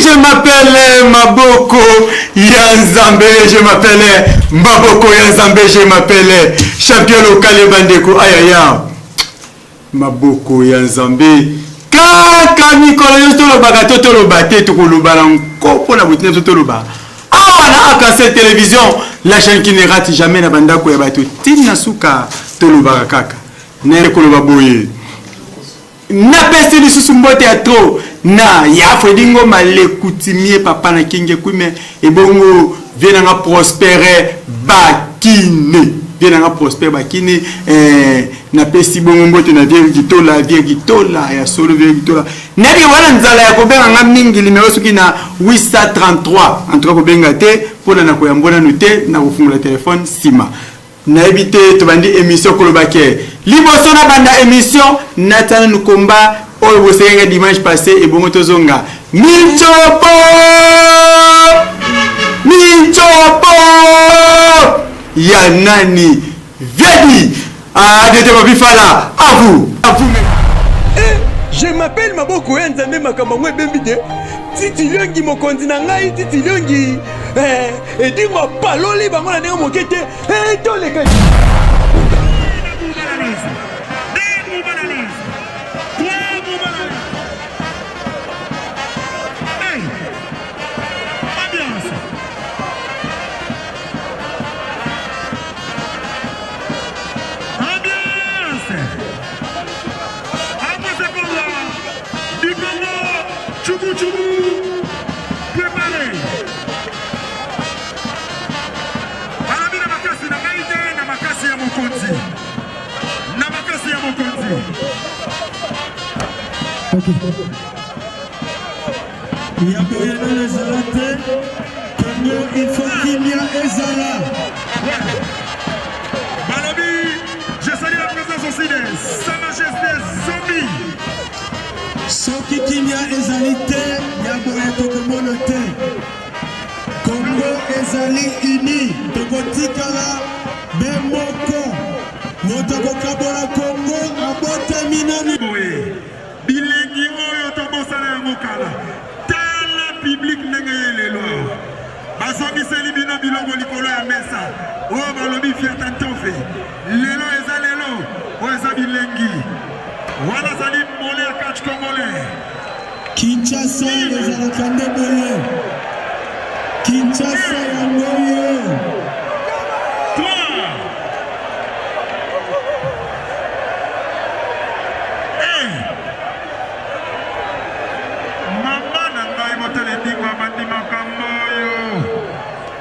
je m'appelle Maboko Yanzambe, je m'appelle Maboko Yanzambe, je m'appelle champion local Bandeko. Aïe aïe, Maboko Yanzambe. Kaka Nicolas Yostolo Bagato Tolo Bate Tukuluba Nko na boutina Tolo Ba. Ah na akase télévision, la chaîne qui ne rate jamais na bandako ya bato. Tina suka Tolo Bagaka. Ne Koloba Boye. Na pesi lisusu mbote ya trop na ya fredingo male coutumier papa na kinge kume ebongo viena nga prospérer bakine viena nga prospérer bakine na pesi bongo mbote na virgitola ya solo virgitola naki wana nzala ya kobenga nga mingi numéro soki na 833 en tout cas kobenga te pona na koyambona note na kofungula téléphone sima na éviter tobandi émission kolobake liboso na banda émission natana nukomba oyo bosenga dimanche passé et bongo tozonga Michopo ya nani Vedi adete mabifala à vous je m'appelle Maboko Yanzambe makamangwe bembide titiliongi mokonzi na ngai titiliongi edingo paloli bango na ndenge mokete toleka il y a Boyana les Zalaté, il faut qu'il y a Ezala. Balobi, je salue la présence aussi de Sa Majesté Zombie. Soki Kimia Ezalité, il y a Boyato Communauté. Congo Ezali Uni, Tokotikala, Bemoko, Motoko Kabola Congo, Abote Minani. Bilengi oyo tobosala ya mokala tala public ndenge ye lelo bazongiseli bino biloko likolo ya mesa oyo balobi fiata ntofe lelo eza lelo oyo eza bilengi wana zali mole ya catch congolais Kinshasa ezalaka nde boye Kinshasa yango yo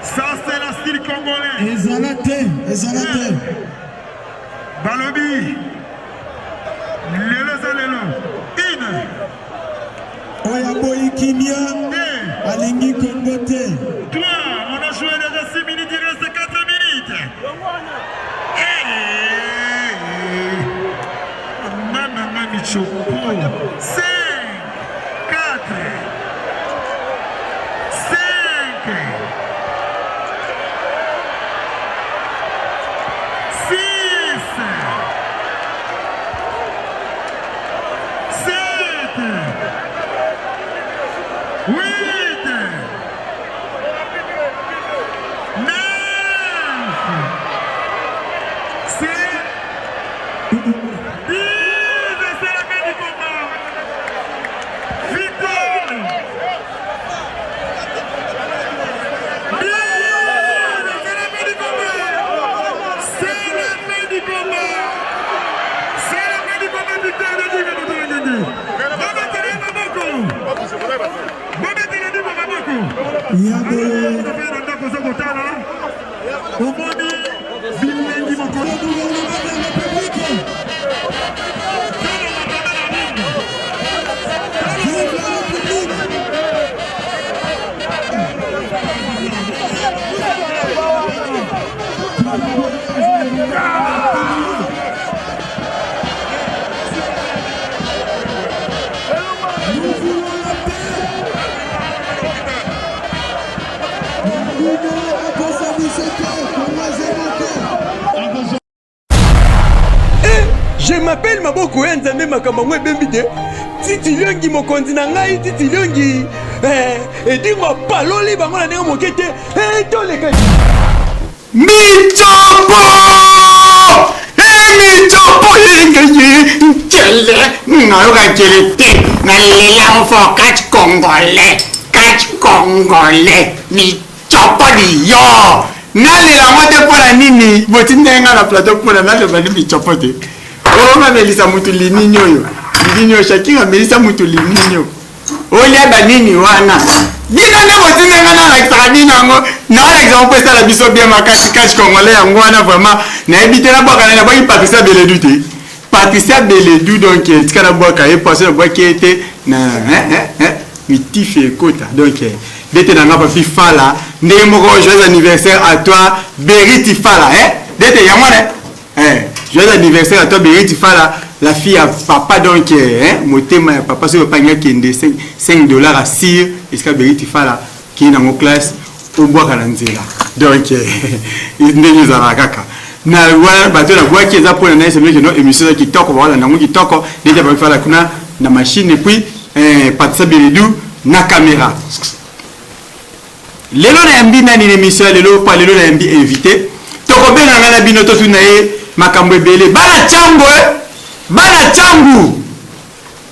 ça c'est la style congolais. Ezalate. Balobi. Lelo zalelo. Oya boy Kimia. Alingi Kongote. Toi, on a joué déjà 6 minutes, il reste 4 minutes. Maman Michopo. 5, 4. 17h, Je m'appelle Maboko Yanzambe makamangwe bembide titiliongi mokonzi na ngai titiliongi edingo paloli bango na ndenge moke te toleka michopo michopo kele ngayoka kele te nalela mfo catch congolais michopo liyo nalela mote mpona nini botindenga na plateau mpona naloba ni michopo te omamelisa mutu linini oyo linini shaki amelisa mutu linini olia banini wana bino nde botindenga nalakisaka bino yango nalakisa mopesala biso bien makasi catch congolais yango wana vraiment nayebi te nabwaka na nabwaki Patricia Beledu te Patricia Beledu donc tika nabwaka ye poisson nabwaki ye te na mitife ekota donc dete nanga papi fala ndenge moko joyeux anniversaire à toi Beriti Fala dete yango joyeux anniversaire à toi Beriti Fala la fille à papa donc motema ya papa so panga kende $5 à sire esika Beriti Fala qui na mo classe obwaka na nzela donc ndenge ezala kaka na wana bato na bwaki eza pona na SMS no émission qui toko wala na ngo qui toko dete papi Fala kuna na machine et puis Patricia Beledu na caméra lelo na yambi nani émission lelo pa lelo na yambi invité toko benga ngana bino to tuna ye makambo ebele bana changu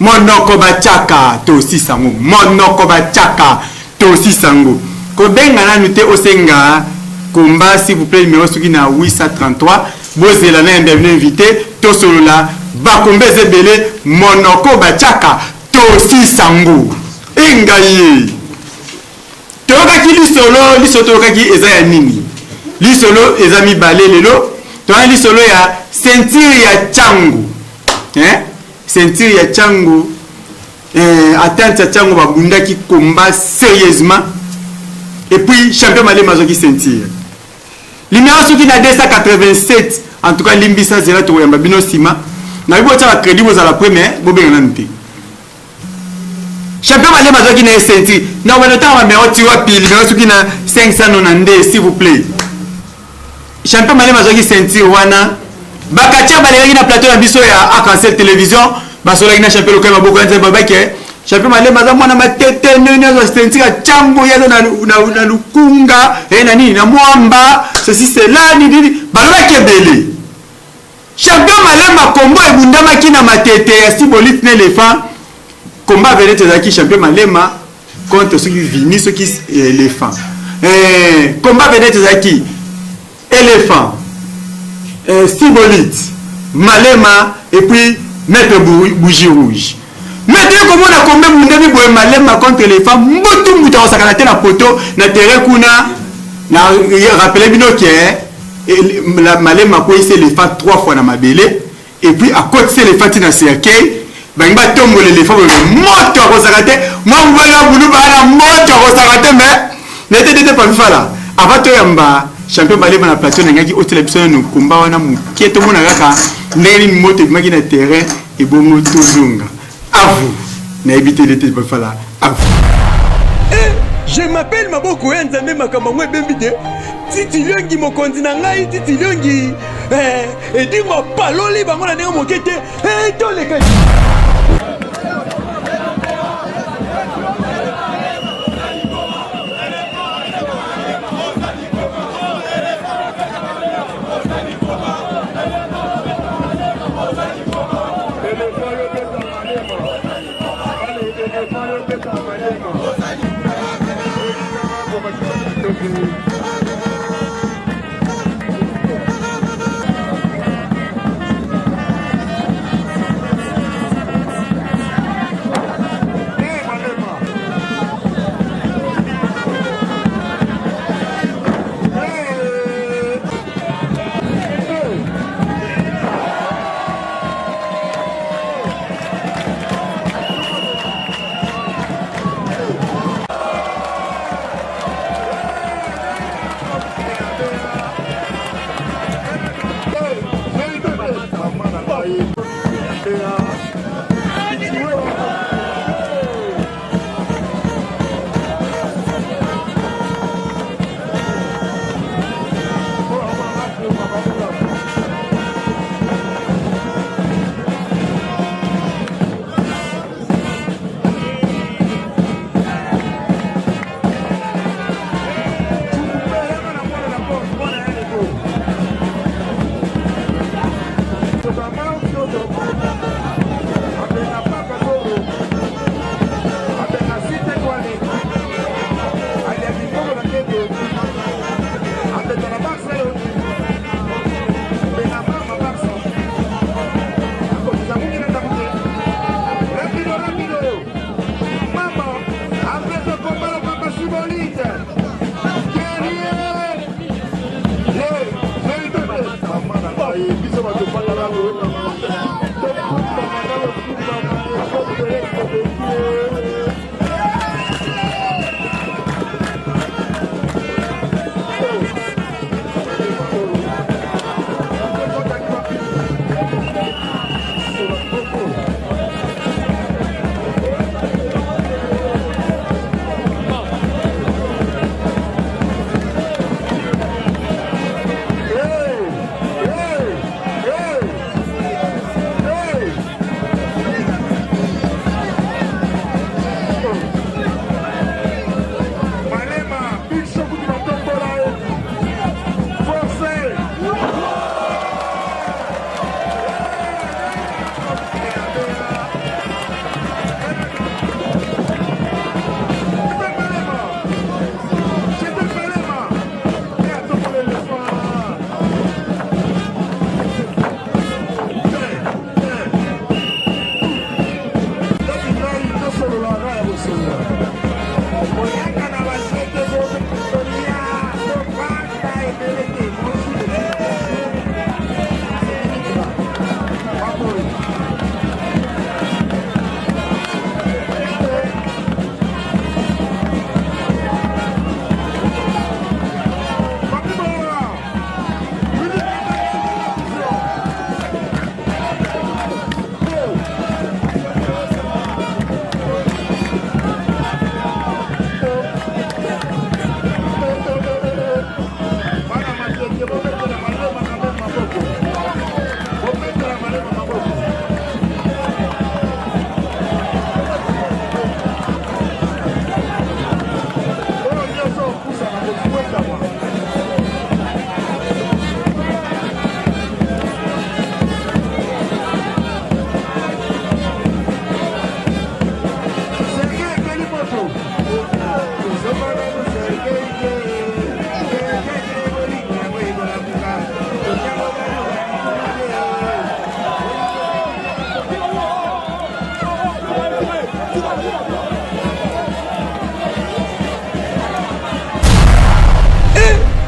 monoko bachaka to sisango monoko bachaka to sisango ko benga nanu te osenga komba s'il vous plaît numéro soki na 833 bozela na bienvenue invité to solola bakombe ebele monoko bachaka to sisango engaye tokaki lisolo tokaki eza ya nini lisolo eza mibale lelo toana lisolo ya ceinture ya changu ceinture ya changu atteinte ya changu babundaki combat sérieusement et puis champion Malema azwaki ceinture numéro soki na 287 en tout cas limbisa zela tokoyamba bino nsima na bibo tiaka crédit bozala premier bobenga nanu te champion Malema azwaki na ye ceinture na banotanga bamero tiwa pili numéro soki na 592 s'il vous plaît champion Malema azwaki ceinture wana bakatia balekaki na plateau na biso ya Arc-en-Ciel télévision basolaki na champion lokai maboko ya nzemba bake champion Malema aza mwana matete nini azwa ceinture ya chango yaza na lukunga na nini na mwamba ceci cela nini balobaki ebele champion Malema kombo ebundamaki na matete ya Sibolite na éléphant combat vedette ezalaki champion Malema contre soki Vini soki éléphant combat vedette ezalaki éléphant Sibolite Malema et puis Maître Bougie Rouge maître komona kombe mundami boye Malema contre les femmes mbotu mbuta osakana te na poto na terrain kuna na rappeler bino que la Malema ko ise les femmes 3 fois na mabele et puis à côté les femmes na cercueil banga tombo les femmes moto osakate moi mwana bulu bana moto osakate mais n'était pas fala avant to yamba champion Malema na plateau ngaki hôtel episode no komba wana muketo mona kaka ndeni moto maki na terrain et bongo tozunga à vous na éviter l'été pas fala à vous je m'appelle Maboko Nzambe makambo ngwe bembide Titi Liongi mokonzi na ngai Titi Liongi edingo paloli bango na ndenge moke te toleka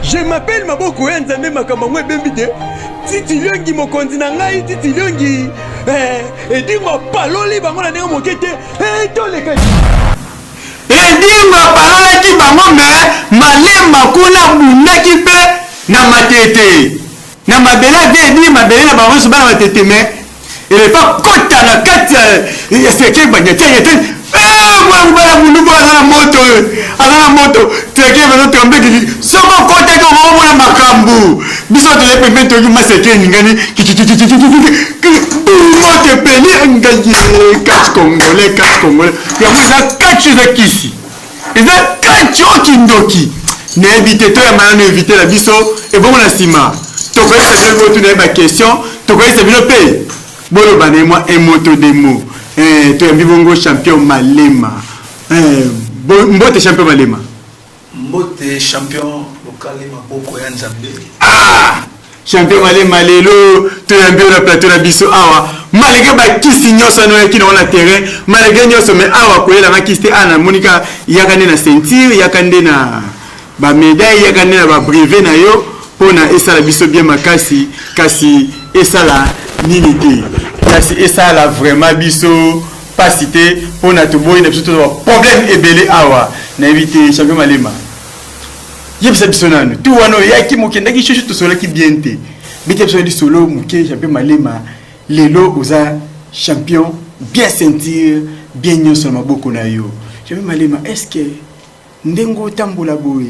Je m'appelle Maboko ya Nzambe makambo ngwe bembide. Titi Liongi mokonzi na ngai Titi Liongi. Edingo paloli bango na ndenge mokete. Toleka. Edingo palolaki bango me malemba kuna bundaki pe na matete. Na mabela vedi mabela na bango so bana matete me. Il est pas kota na kati ya seke banyete. Voilà bundu ala moto teke velo tombe ki soko kote ko mona makambu biso de pembe to yuma seke ngani moto peli ngaye catch congolais ya mwana catch za kisi eza catch okindoki na éviter to ya mana éviter la biso et bon na sima to ko esa bino to na ba question to ko esa bino pe bolo bane moi un moto demo to ya mbibongo champion Malema Mbote champion Malema. Mbote champion local Maboko ya Nzambe. Champion Malema lelo to ya mbio na plateau na biso awa. Malgré ba kisi nyoso no yaki na terrain, malgré nyoso me awa ko yela makiste ana monika yakande na ceinture, yakande na ba médaille, yakande na ba brevet na yo pona esala biso bien makasi kasi esala nini te. Kasi esala vraiment biso pas cité pour notre boy n'a plutôt problème et belé awa na éviter champion Malema yebisa bisonano tu wano yaki mokenda ki chuchu to solo ki bienté bité besoin du solo moké champion Malema lelo oza champion bien sentir bien nyoso maboko na yo champion Malema est-ce que ndengo tambola boy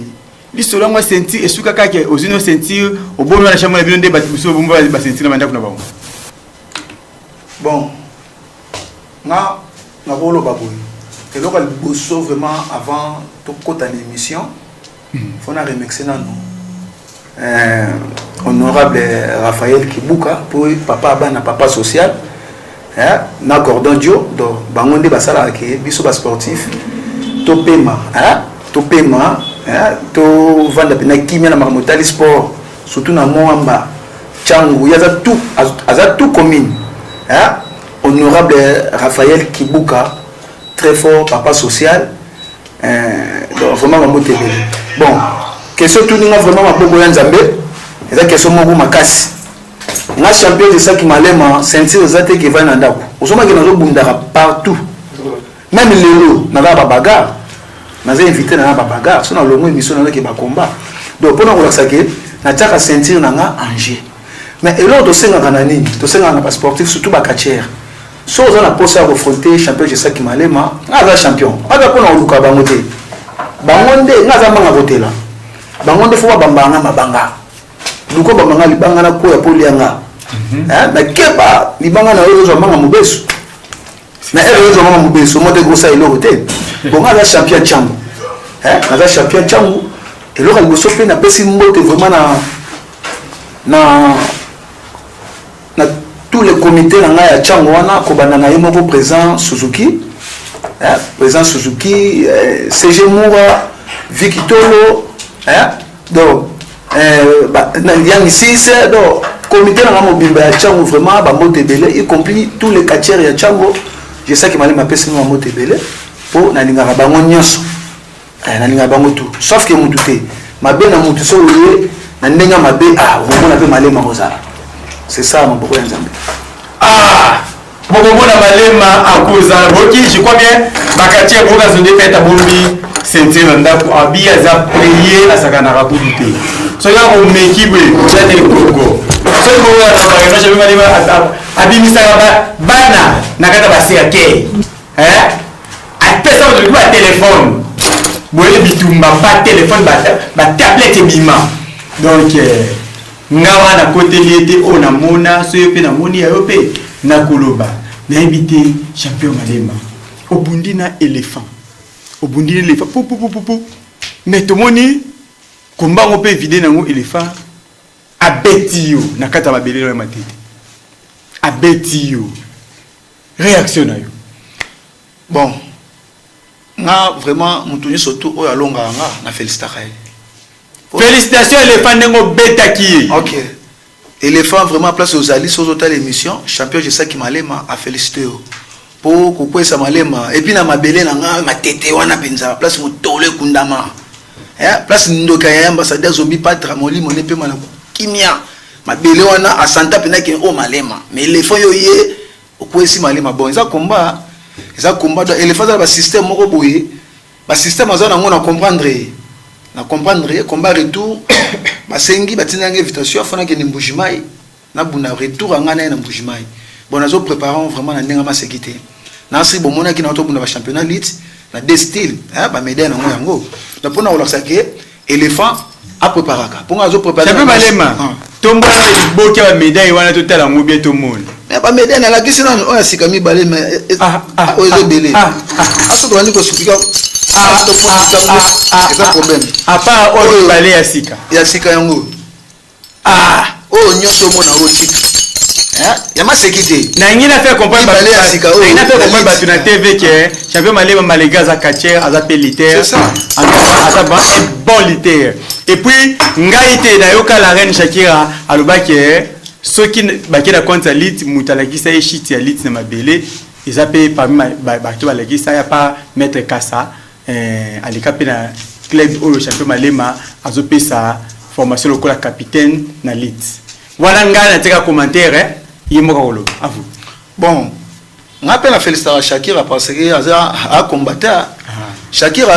li solo moi sentir et suka kake ozino sentir obono na champion bino nde batibuso bomba ba sentir na manda kuna bango bon nga bolo baboy et donc le bosso vraiment avant tout côté l'émission faut na remixer na nous honorable Raphaël Kibuka pour papa bana papa social na Gordon Dio do bangonde basala ke biso ba sportif to pema to vanda na kimia na marmotali sport surtout na moamba changu yaza tout commune honorable Raphaël Kibuka, très fort, papa social, donc vraiment ma moté. Bon, question tout n'a vraiment ma beaucoup d'Anzambe, et ça question mon goût ma casse. Na champion de ça qui m'a l'aimé, sentir zate qui va dans d'abord. Au sommet que nous avons bundara partout, même les lots, n'a pas bagarre, n'a pas invité n'a pas bagarre, sinon le moins mission n'a qui va combat. Donc pour nous ça que n'a pas sentir n'a pas Angers. Mais et l'autre c'est un canani, to c'est un sportif surtout bakachère. So on a posé à affronter champion de ça qui Malema, nga champion. Aga ko na oluka bangote. Bangonde nga za manga votela. Bangonde fo bambanga mabanga. Luko bambanga libanga na ko ya polianga. Na keba libanga na yo zo manga mubesu. Na ero zo manga mubesu mo de grossa ilo hotel. Bon nga champion changu. Nga champion changu. Et le liboso pe na pesi mbote vraiment na tous les comités dans la Tchangwana, Kobana Yemoko présent Suzuki, présent Suzuki, CG Moura, Vicky Tolo, donc Yang 6, donc comité dans la mobimba Tchango vraiment, Bamote Belé, y compris tous les quartiers de Tchango, je sais qu'il m'a appelé ce nom Bamote Belé pour Naninga Bango Nyos, Naninga Bango tout, sauf que Moutouté, ma belle à Moutousso, Naninga ma belle, on appelle Malema Rosa. C'est ça mon beaucoup d'ensemble. Beaucoup na Malema à cause je crois bien bakati pour la zone de fête à Bombi sentir ndako abia za prier à sakana rakuduté. So ya on mekibe za te Congo. So ko ya na je Malema abimisa bana nakata basi yake. Apesa de quoi téléphone. Boye bitumba pas téléphone ba tablette bima. Donc ngawa na côté lié on a mona so yope na moni ya yope na koloba na invité champion Malema obundi na éléphant pou mais to moni komba ngope vidé na ngo éléphant abeti yo na kata mabelelo ya matete abeti yo réaction na yo bon nga vraiment mutuni surtout oyo alonga nga na félicitations éléphant nengo betaki. OK. Éléphant vraiment place aux alliés sur total émission champion je sais qui malema a félicité pour kokwesa malema et puis na mabele na nga matete wana penza place motole kundama place ndoka ya ambassadeur Zombi Patra Molimo nepe mana kimia mabele wana asanta pena ke o malema mais éléphant yo ye okwesi malema bon ça combat do éléphant za ba système moko boye ba système azana ngona comprendre combat retour basengi batina invitation afana ke Mbujimai na buna retour ngana na Mbujimai bon azo préparant vraiment na ndenga masekité na si bon mona ki na to buna ba championnat lit na deux styles ba médaille na yango na pona olaksa ke éléphant a préparaka pour azo préparer champion malema tomba boki ba médaille wana to tala ngo bien to monde mais ba médaille na la kisi na o asika mi balé mais ozo belé aso to ani ko supika c'est un problème à part o balé ya sika yango o nyoso mona o tika ya masekité na ngina fait comprendre balé ya sika o na fait comprendre batu na TV que champion malema malega za kacher aza pelitaire c'est ça aza bon litaire et puis ngaite na yoka la reine Shakira alobaki ceux qui bakena contre lit mutalaki sa shit ya lit na mabele ils appellent parmi bato balaki ça ya pas mettre kassa alika pe na club au champion malema azopesa formation lokola capitaine na lit voilà ngana teka commentaire yimoka kolo à vous bon on appelle la féliciter Shakira parce que a combattant Shakira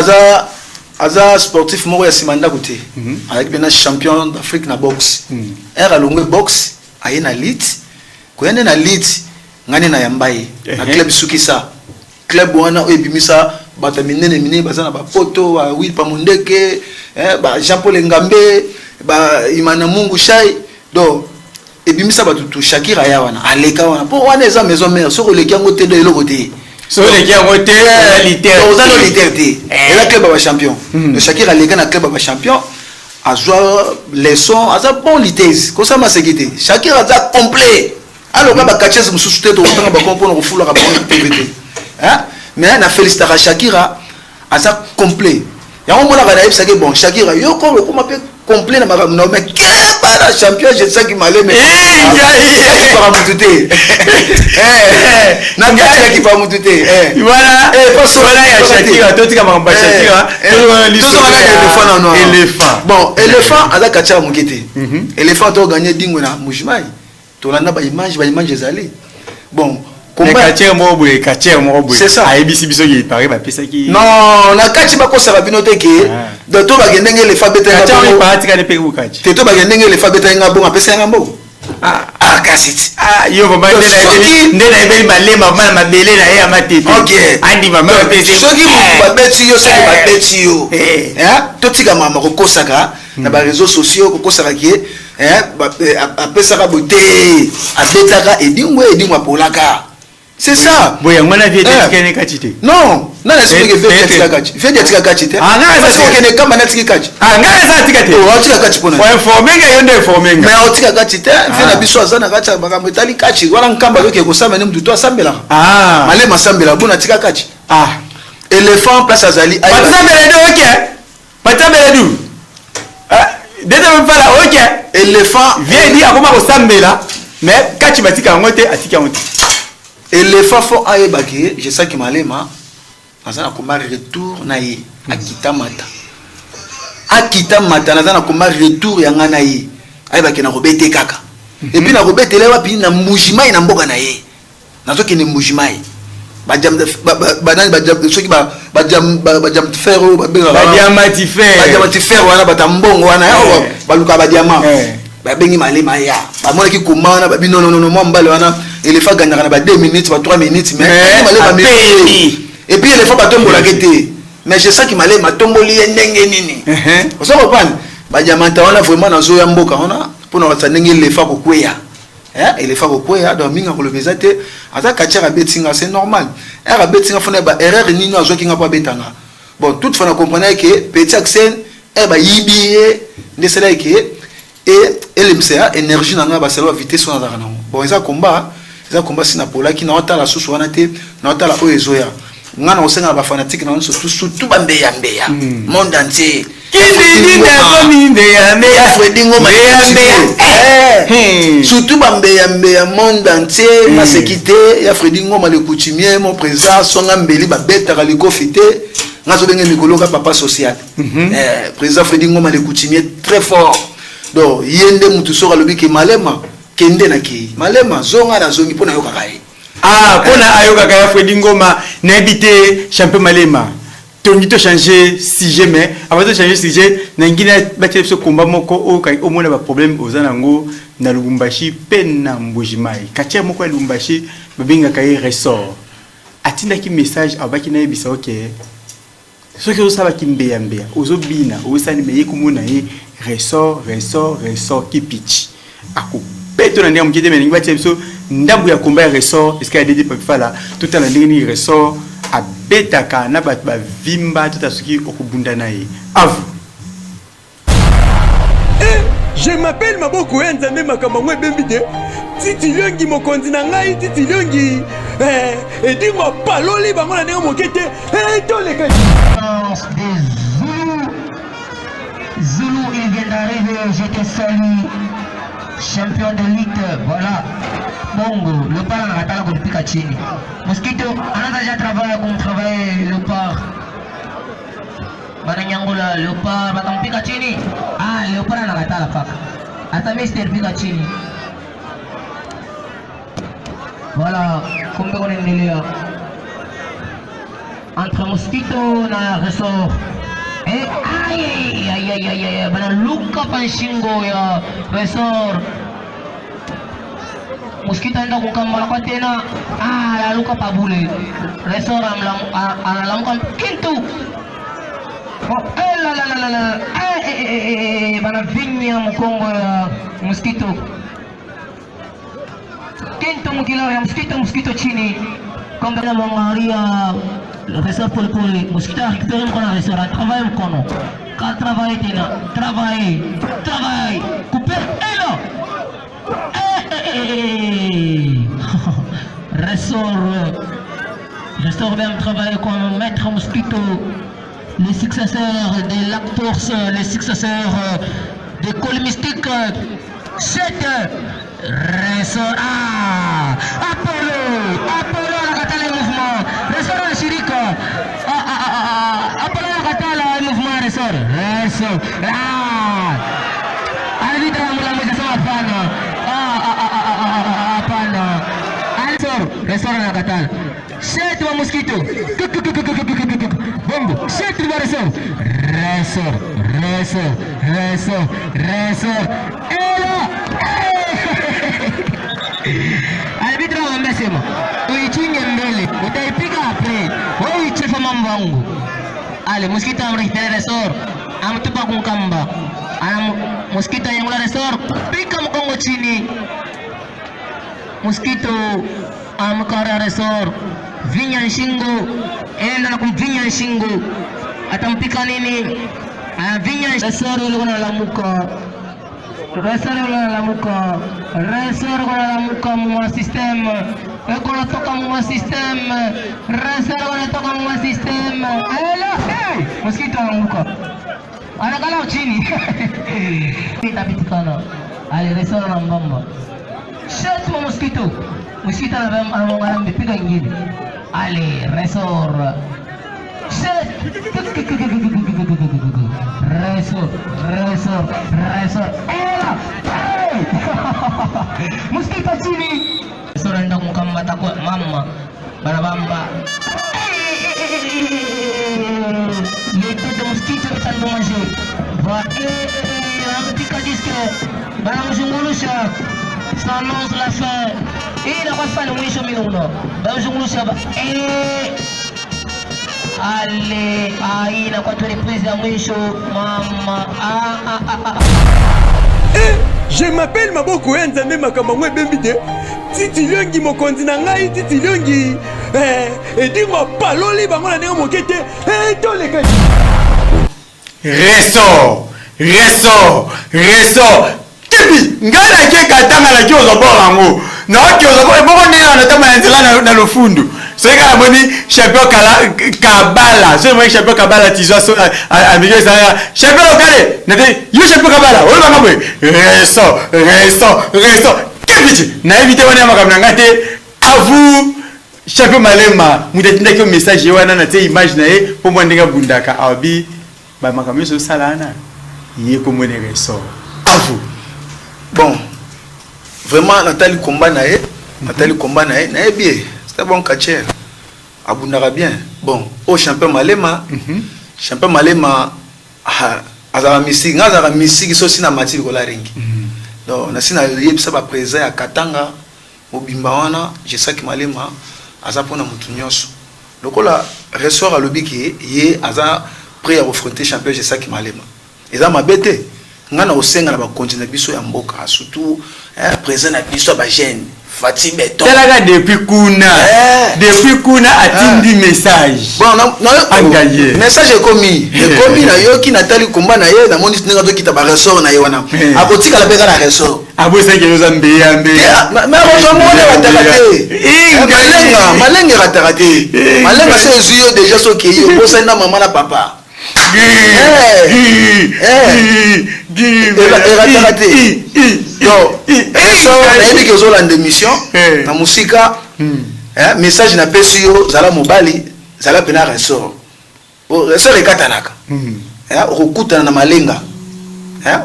aza sportif moko ya simanda côté avec bena champion d'Afrique na boxe era longue boxe ayena lit koyende na lit ngani na yambaye na club Sukisa club wana ebimisa bata minene bazana ba poto ba Will Pamundeke ba Jean Paul Ngambe ba Imana Mungu Shai do ebimisa batutu Shakira ya wana aleka wana pour wana eza maison mère soko leki yango te de eloko te so leki yango te litaire ozana litaire ela club ba champion de Shakira aleka na club ba champion azwa leçon aza bon litaise ko sama sekité Shakira aza complet alors ba catches mususu te to tanga ba comprendre ko fula ka ba TVT mais na féliciter Shakira aza complet yango mona ka na yebisa ke bon Shakira yo ko ko ma pe complet na makambo na mais keba champion je sais qui m'allait mais para mutute na ngati ki para mutute voilà voilà ya Shakira to tika makambo Shakira to éléphant bon éléphant ala kacha mukete éléphant to gagner dingo na Mbujimai to landa ba image ezali bon kacher mo boy c'est ça ayebisi biso yi pare ba pesa ki non na kati ba ko sara bino te ke do to ba gendenge le fabeta nga kacher ba tika ne pe ku kachi te to ba gendenge le fabeta nga bo apesa nga mbo kasit yo ba ndena ebe malema mala mabele na ya matete OK andi mama pesa soki ba beti yo se ba beti yo to tika mama ko kosaka na ba réseaux sociaux ko kosaka ki apesa ka bote abetaka edingwa polaka. C'est ça. Boya ngwana vie de kachite. Non, na na sike vie de kachite. Vie de kachite. Nga ça que ne kama na tiki kachite. Nga ça tikate. O tika kachite pona. O informer nga yonde informer nga. Mais o tika kachite, vie na biso azana kacha baka metali kachite. Wala nkamba yoke ko samba ne mtu to asambela. Male masambela bona tika kachite. Éléphant place azali. Pasambela do OK. Pasambela do. Dede mpala OK. Éléphant vie di akoma ko sambela mais kachite batika ngote atika ngote. Éléphant fort aébaki, je sais que malema azana komba retour na ye akita mata nazana komba retour ya ngana ye aébaki na robete kaka et puis na robete le wapi na Mbujimai na mboka na ye nazoki ni Mbujimai bajam soki bajam ferro badiamati fer wana batambongo wana baluka badiama babengi malema ya bamona ki komana babi non moi mbale wana éléphant gagnera na ba 2 minutes ba 3 minutes mais malema et puis éléphant batombola kete mais je sais que malema tomboli ndenge nini oso kopana ba diamanta wana vraiment na zo ya mboka wana pona watsanenge éléphant kokweya éléphant kokweya donc minga ko lebeza te ata kachara betinga c'est normal era betinga fona ba erreur nini azo kinga pa betanga bon toute fois na comprendre que petit accent ba yibiye ndesela ke et LMCA énergie na nga ba selo vitesse na zaka nango bon eza combat sina pola ki na otala susu wana te na otala o ezoya ngana osenga ba fanatique na surtout ba mbeya monde entier surtout ba mbeya monde entier na sécurité ya Fredy Ngoma le coutumier mon président songa mbeli ba beta ka likofité ngazo benge mikolo ka papa social président Fredy Ngoma le coutumier très fort donc yende mutu soka lobi ke malema kende na ki malema zonga na zongi pona yoka kai pona ayoka kaya Fredy Ngoma na habité champion malema Tony to changer sujet mais avant de changer sujet nangina battre ce combat moko o kai o mona ba problème ozanango na Lubumbashi pena mbujimai katia moko ya Lubumbashi babinga kai ressort atinda ki message abaki na yebisa okay ce que osaba ki mbeya ozobina osani meye kumuna ye ressort ki pitch ako peto na ndenge mukete meningi battre so ndambu ya combat ya ressort est-ce qu'il y a des pas fala tout en ndenge ressort a betaka na bat ba vimba tout à ce qui okubunda nae avu je m'appelle Maboko Nzambe makambo ngwe bembide titi longi mokonzi na ngai titi longi edingo paloli bango na ndenge mokete to le kati Zulu il vient d'arriver, je te salue champion de lutte, voilà. Bongo, le par na katala ko pika chini. Mosquito anaanza déjà travailler comme travailler le par. Bana nyangula le par batampika chini. Le par na katala paka. Ata Mr pika chini. Voilà, kumbe kone nilia. Entre Mosquito na ressort. Aïe, bana luka panshingo ya ressort. Mosquito enda kukambala kwa tena la luka pabule ressort analamka kintu bana vinya mkongo ya Mosquito kintu mukila ya Mosquito chini kombe na mwangalia ressort pole Mosquito récupérer mkono ressort travaille mkono ka travailler tena travaille couper Ressort même travailler comme maître Mosquito, les successeurs des Lactors, les successeurs des Col Mystique, 7 Ressort Apollo la katala le mouvement, Ressort la Chirika, Apollo la katala le mouvement, Ressort Alvitra mula moja sama hapana Ressort na katala 7 wa Mosquito bongo 7 wa Ressort Alvitra wamesema uichinye mbele utaipiga apre wewe ichefa mambo wangu ale Mosquito amrekipele Ressort amtupa kunkamba Mosquito yangula Ressort pika mkongo chini Mosquito amkara Ressort vinya nshingo enda na kumvinya nshingo atampika nini vinya Ressort yule analamuka Ressort analamuka mwa system eko natoka mwa system Ressort anatoka mwa system Mosquito analamuka anakala chini itapitikana ale Ressort na mbamba shati wa Mosquito anamwangala mpiga ingine ale Ressort Mosquito chini Ressort anaenda kumkamata kwa mama barabamba les têtes de Mosquito sont endommagées va anapika disque banamzungulusha s'annonce la fin na kwa fanya mwisho minuno banamzungulusha ale na kwa reprise ya mwisho mama je m'appelle Maboko Nzambe makambo ngwe bembide titi longi mokonzi na ngai titi longi edingo paloli bango na ndenge mokete to le kati Ressort kipi ngana ke katanga la kiozo borango na kiozo boko nena na tama nzela na lofundu c'est que la moni champion Kabala c'est moi champion Kabala tu vois à milieu ça champion local yo champion Kabala on va ngabwe reso kebiti na éviter wana makamna ngate à vous champion Malema mudatinda ko message wana na te image na ye pour moi ndinga bundaka abi ba makamyo so salana yé comme on est ressort à vous bon vraiment Nathalie combat na ye na ye bien c'est bon catcher abundaka bien bon au champion Malema azara misiki so sina matiri ko la ringi donc na sina yebisa ba présent ya Katanga mobimba wana je sais que Malema aza pona mutu nyonso lokola ressort alobiki ye aza prêt à affronter champion je sais que Malema eza mabete ngana osenga na ba continue biso ya mboka surtout présent na biso ba jeune Fatih Beton telaga depuis kuna atindi message bon engagé message ekomi na yoki Nathalie Komba na ye na moni singa to kita ba ressort na ye wana abotika la beka na ressort abosa ke yozambe mais on mona batakate malenga batakate malenga c'est zuyo déjà so ke yo bosa na maman na papa mission na musika message na pesi yo zala mobali zala pena ressort ressort ekatanaka okutana na malenga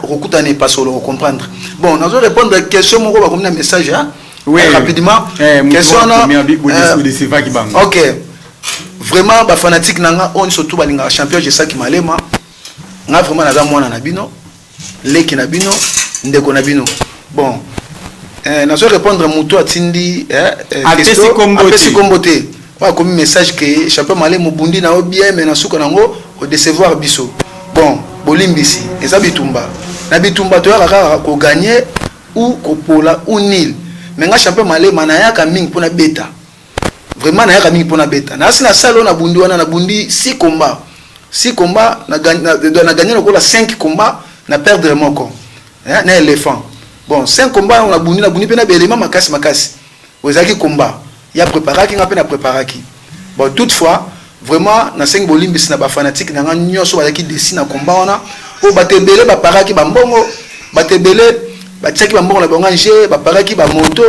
okutana ne pas solo comprendre bon nazo répondre question moko ba comme message rapidement question na OK vraiment ba fanatique nanga on surtout balinga champion je sais que Malema nga vraiment naza mwana na bino leki na bino ndeko na bino bon nazo répondre muto atindi apesi kombote wa comme message que champion Malema bundi na bien mais na suka nango o décevoir biso bon bolimbisi eza bitumba na bitumba to yaka ko gagner ou ko pola ou nil mais nga champion Malema na yaka mingi pona beta vraiment na yaka mingi pona beta na sina salo na bundi wana na bundi 6 combats na gagner ko la 5 combats na perdre moko na éléphant bon 5 combats on a bundi pe na belema makasi ozaki combat ya préparaki nga pe na préparaki bon toutefois vraiment na 5 bolimbisi na ba fanatique na nga nyoso bazaki dessiner na combat wana o batebele ba paraki ba mbongo batebele ba tsaki ba mbongo na bango nje ba paraki ba moto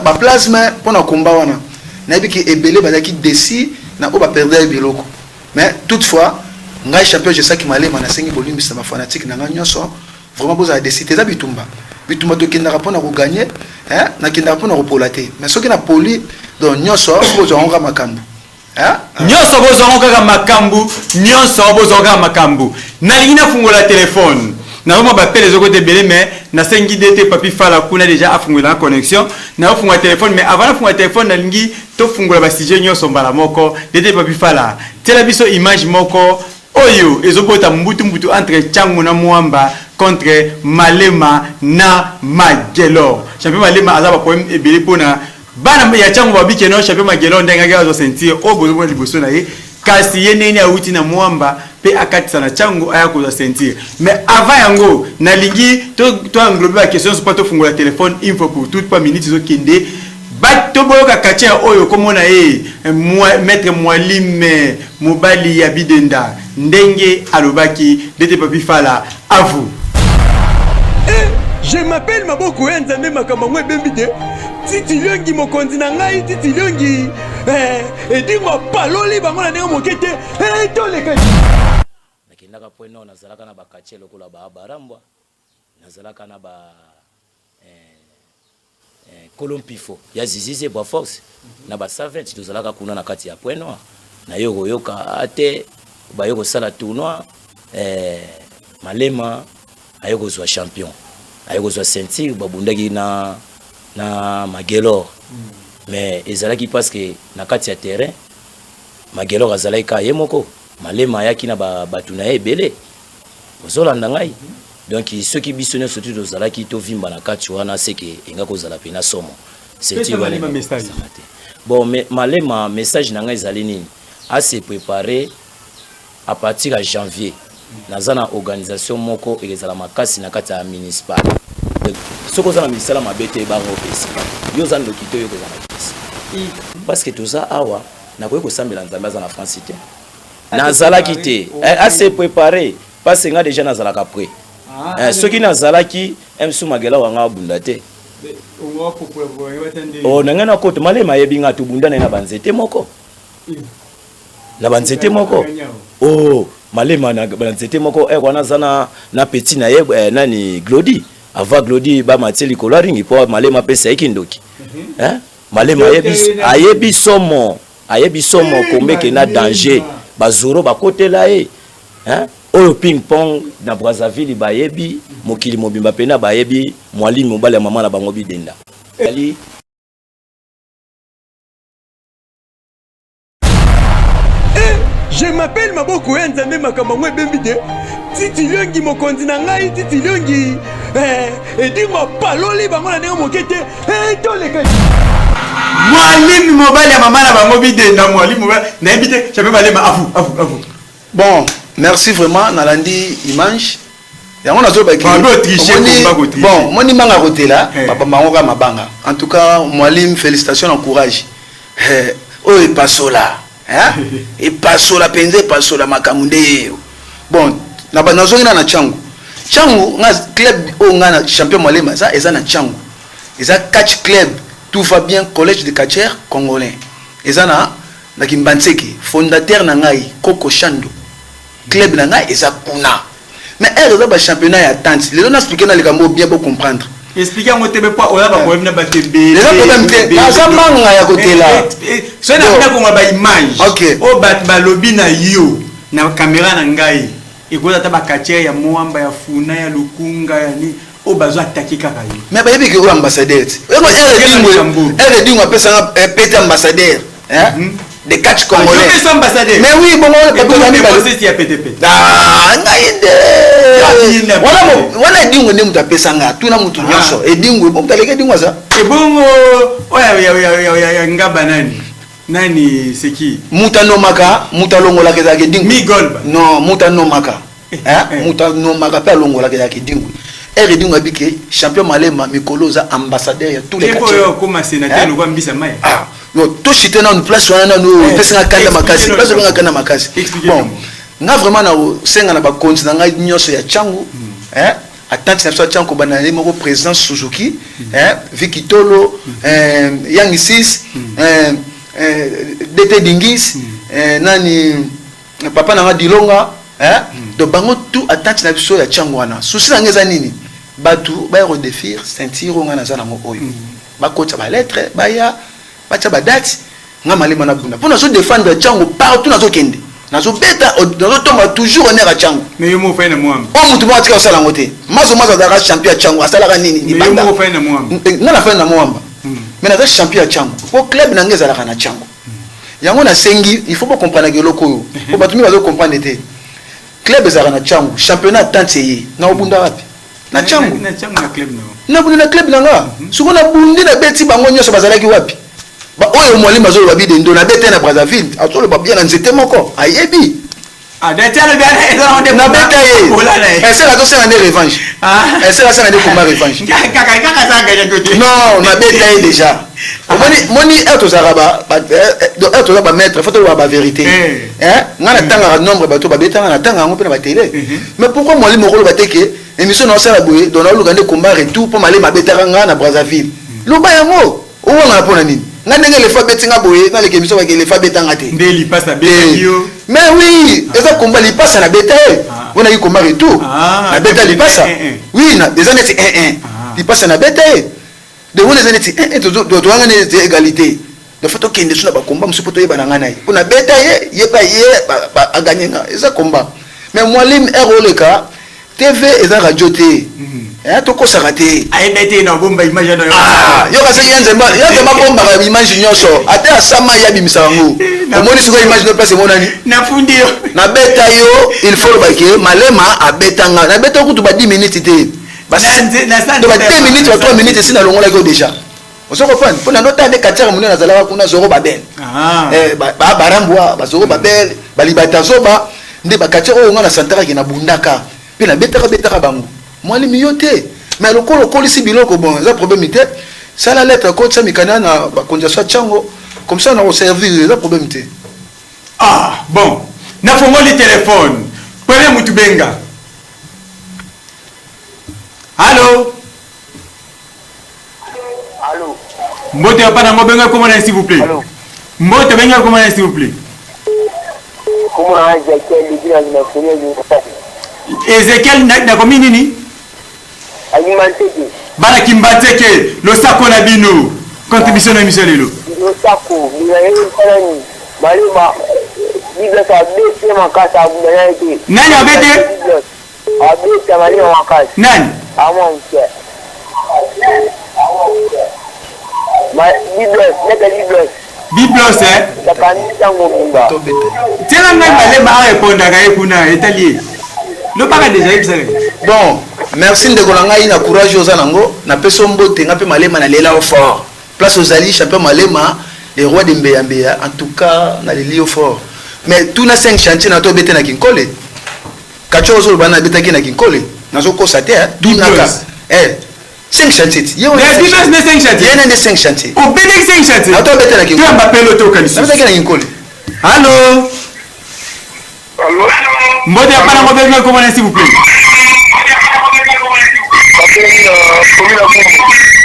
ba plasma pona combat wana na biki ebele bazaki dessiner na o ba perdre biloko mais toutefois ngai champion je sais que Malema na 5 bolimbisi na ba fanatique na nga nyoso vraiment boza décider za bitumba to kindaka pona ko gagner na kindaka pona ko polater mais soki na poli donc nyoso boza onga makambo nyonso bozonga kaka makambu nalingi nafungola telefone nazoma bapele ezokote ebele mais nasengi de te papi fala kuna déjà afungola na connexion naofungola telefone mais avant nafungola telefone nalingi tofungola basije nyonso mbala moko de te papi fala tela biso image moko oyo ezobota mbutu entre Tchangu na Mwamba contre Malema na Magelor champion Malema azaba problème ebele pona bana ya Tchangu babike no champion Magelor ndenga gazo sentir obozo liboso na ye kasi ye nene auti na Mwamba pe akatisa na Tchangu aya ko sentir mais avant yango na lingi to englober la question sur pas to fungola téléphone info pour toute pas minutes zo kende bato boyoka katia oyo komona ye maître Mwalim mobali ya bidenda ndenge alobaki dete papi fala à vous. Je m'appelle Maboko Nzambe makambo ngwe bembide titi longi mokonzi na ngai titi longi edingo paloli bango na ndenge mokete to leka nakendaka poeno nazalaka na bakatie lokola barambwa nazalaka na ba Colompifo ya zizize ba force na ba servant tozalaka kuna na kati ya poeno na yoko yoka ate ba yoko sala tournoi Malema ayoko zwa champion ayoko zwa ceinture babundaki na Magelor mais ezalaki parce que na kati ya terrain Magelor azalaki ka yemoko Malema yaki na batu na ebele ozolanda ngai donc ceux qui bisonné surtout tozalaki to vimba na kati wana c'est que enga kozala pena somo c'est Malema message bon mais Malema message na ngai ezali nini à se préparer à partir de janvier dans une organisation moko ezala makasi na kati ya municipal soko za na misala mabete bango pesi yo za ndokito yo kozala pesi parce que tout ça awa nakoki kosambela nzambe aza na France te nazalaki te assez préparé parce que nga déjà nazalaka prêt soki nazalaki msu magela wanga abunda te nanga na kote malema ayebi nga tobunda na banzete moko malema na banzete moko wana aza na petit na ye nani Glody avant Glody bamatie likolo aringi mpo malema apesa ye kindoki malema ayebi somo kombeke na danger bazoro bakotela ye oyo ping pong na Brazzaville bayebi mokili mobimba pena bayebi mwalimu mobali ya mama na bango bidenda Je m'appelle Maboko Nzambe makambo ngwe bembide Titi Liongi mokonzi na ngai Titi Liongi edingo paloli bango na ndenge mokete toleka mwalimu mobali ya mama na bango bidenda mwalimu mobali na ebite chape balema afu bon merci vraiment nalandi image yango nazo ba bon moni manga kotela papa bango ka mabanga en tout cas mwalimu félicitations en courage oh et pasola et pasola penze pasola makamunde bon na banazo ina na changu nga club o nga na champion mwalimu ça eza na changu eza catch club tout va bien collège de catcheurs congolais eza na Kimbanseki fondateur na ngai Koko Shando club na ngai eza kuna mais elle eza ba championnat ya tante les gens expliquer na les gambo bien pour comprendre expliquer ngo tebe pas oya ba problème na ba tebe les problème te asa manga ya kotela so na ko ba image o ba lobby na yo na caméra na ngai ikoza ta ba catcher ya mwamba ya funa ya lukunga ya ni o bazo attaquer kaka yo mais ba yebi ke o ambassadeur elle dit on peut ça péter ambassadeur de catch congolais. Mais oui, bon, on PTP. Voilà dingo ne mutape sanga, tu na mutu nyonso. Et dingo, bon taleke dingo ça. Et bon, oya ngaba nani c'est qui? Mutanomaka, mutalongola kezake dingo. Migolba. Non, mutanomaka. Mutanomaka pe longola kezake dingo. Et dingo abike champion malema mikoloza ambassadeur ya tous les catcheurs. Et pour comme sénateur nous va mbisa mai. Non, tout chité dans une place où on a nous personne à kanda makasi, place où on a kanda makasi. Bon, nga vraiment na senga na ba continent nga nyonso ya changu, attente na so changu bana le moko président Suzuki, Vikitolo, Yang 6, DT Dingis, nani papa na Dilonga, donc bango tout attente na so ya changu wana. Souci na ngeza nini? Batu ba redéfir ceinture nga na za na mo oyo. Ba kota ba lettre, ba ya bacha badati nga malema na bunda pour nazo défendre chango partout nazo kende nazo beta nazo tomba toujours honneur à chango mais yo mo fa na mwamba o mutu mo atika osala ngote mazo da champion chango asala ka nini ni banda yo mo fa na mwamba na la fin na mwamba mais nazo champion chango au club na ngeza la na chango yango na sengi il faut pas comprendre que loko yo faut batumi bazo comprendre te club ezala na chango championnat tanteye na obunda wapi na chango na club na bunda na club na nga suko na bundi na beti bango nyoso bazalaki wapi ba oyo mwalimu azolo babi de ndo na bete na Brazzaville azolo babia na nzete moko ayebi d'être bien na beta ye ese la tosenga ne revanche ese la senga ne combat revanche kaka ça gagne côté non na beta ye déjà moni eto zaraba eto za ba maître faut to ba vérité ngana tanga nombre bato ba beta ngana tanga ngo pe na ba télé mais pourquoi mwalimu ko lo bateke émission na sala boye dona lu gande combat retour pour malema beta ngana na Brazzaville lo ba yango o ngana pona nini ngandenge le fa betinga boye na le kemiso ba ke le fa betanga te ndeli passe beta yo mais oui eza combat li passe na beta on a eu combat retour na beta li passe oui na des années 1-1 li passe na beta de on les années 1-1 to ngana ne égalité de photo kende suna ba combat musu poto yeba na ngana ye kuna beta ye ba a gagner nga eza combat mais mwalimu eroleka TV eza radio te toko sarate aibete na bomba image na yo ka se yanze ma bomba ba image nyonso ate asama ya bimisa bango omoni siko image no place monani na fundi yo na beta yo il faut ba ke malema abetanga na beta kutu ba 10 minutes te ba 10 minutes ou 3 minutes sina longola ko déjà osoko fan pona nota de katara munena nazala kuna zoro babel ba barambwa ba zoro babel balibata zoba nde ba katara ngo na santara ke na bundaka pe na betaka bango mwalimu yote mais le kolisi biloko bon ça problème ité ça la lettre ko tsa mikana na ba konja so chango comme ça on va servir le problème té. Ah, bon. Na fongo le téléphone. Prenez Mutubenga. Allô? Allô? Mbote apana mobenga comment s'il vous plaît? Allô? Mbote benga comment s'il vous plaît? Comment on a Ezekiel na komi nini? Alimanteke. Bana kimbateke lo sako na bino. Contribution na Michel Lelo. Lo sako, ni na yeye sana malima. Bible sa bete makasa abudanya yake. Nani abete? Abete malima makasa. Nani? Ama mke. Bible, neka Bible. Biblos Takanisa ngomba. Tiens ngai malema a répondre ka ekuna etalier. Lo pas déjà ibsare. Bon, merci de kolanga na courage aux anango na peso mbote ngape malema na lela au fort. Place aux alliés champion malema les rois de Mbeyambeya en tout cas na leli au fort. Mais tout na 5 chantiers na to bete na Kinkole. Kacho zo bana beta ki na Kinkole. Nazo ko sate tout na ka. 5 chantiers. Yo. Mais Biblos ne 5 chantiers. Il y a des 5 chantiers. O bete 5 chantiers. Na to bete na Kinkole. Tu m'appelles auto kanisi. Na beta ki na Kinkole. Allô? Allô? Mbote apana mobenga comment s'il vous plaît?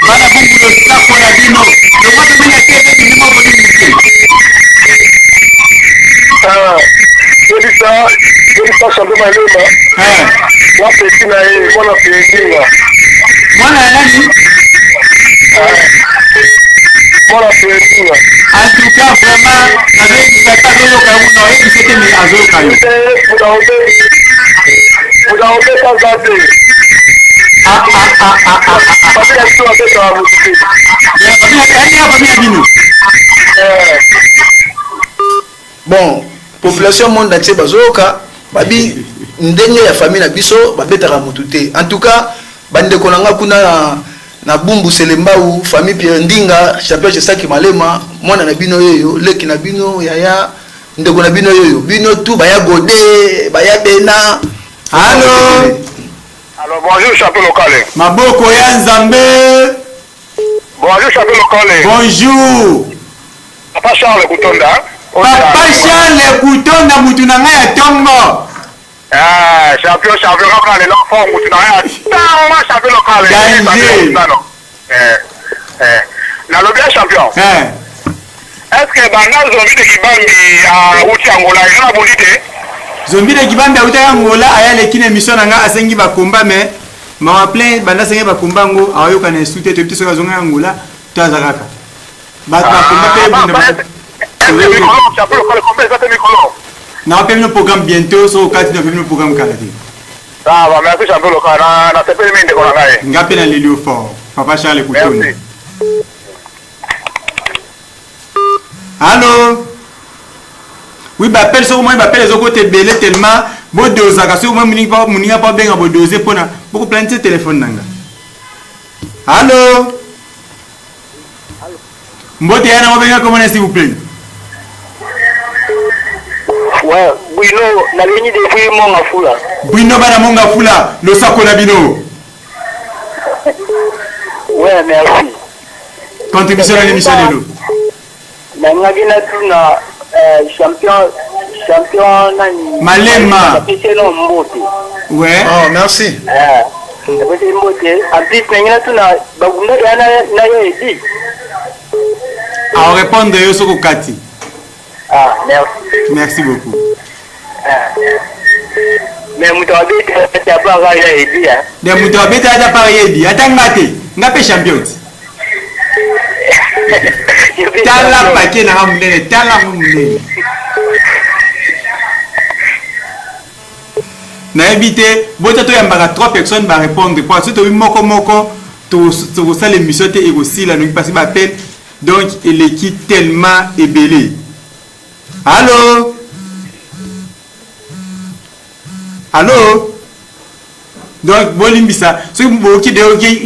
Bana bungu lo sako na bino. Le moto benga tete ki mo boni mite. Elisa champion malema. Wapeti na yeye, mwana petinga. Mwana nani? Mwana petinga. En tout cas vraiment avec la table yo ka uno et c'était mi azo kayo. Mudaote kazate. Familia sio watoto wa muziki. Ya familia bino. Bon, population monde entier bazoka babi ndenge ya famille na biso babetaka mutute. En tout cas, bande konanga kuna na bumbu selemba ou famille Pierre Ndinga, champion Chesaki Malema, mwana na bino yoyo, leki na bino yaya, ndeko na bino yoyo, bino tout baya Godé, baya Bena. Allô? Alors bonjour champion local. Maboko ya Nzambe. Bonjour champion local. Bonjour. Papa Charles Kutonda. Papa Charles Kutonda mutu na ngai ya tongo. Champion local l'enfant mutu na ngai ya champion local. Na lobia champion. Est-ce que bana zombi de kibambi a uti Angola ina bolide? Zombi de kibambi a uti Angola aya lekine mission na ngai asengi ba komba mais ma plein bana sengi ba komba ngo ayoka na institut to biso zonga Angola to azakaka. Ba komba pe bunda. On va faire un programme bientôt sur le cadre de programme Kaladi. Ça va, merci champion local. Na sepe mine de kolanga. Ngape na Lilio fort. Papa Charles Kutonda. Merci. Allô? Oui, bah appelle sur moi, bah appelle les autres belé tellement bon dosage parce que moi muninga pas bien bon doser pour na beaucoup plein de téléphone nanga. Allô? Mbote yana mobenga comment s'il vous plaît? Ouais, Bino, na veni depuis Monga Fula. Bino bana Monga Fula, le sako na bino. Ouais, merci. Contribution à l'émission Lelo. Na ngagina tuna champion nani Malema. C'est non Mbote. Ouais. Oh, merci. C'est Mbote. En plus ngagina tuna bagunda yana na yedi. À répondre yo soko kati. Ah, merci. Merci beaucoup. Mais mutawabe ta pas ya yedi hein. De mutawabe ta pas yedi. Atangate. Ngape champion. Tala paquet na mundele, tala mundele. Na éviter, boto to yambaka 3 personnes va répondre. Pour ensuite, oui, moko, to ça l'émission et aussi là, nous passons appel. Donc, il est qui tellement ébélé. Allô? Allô? Donc, bolimbisa, ce que vous qui de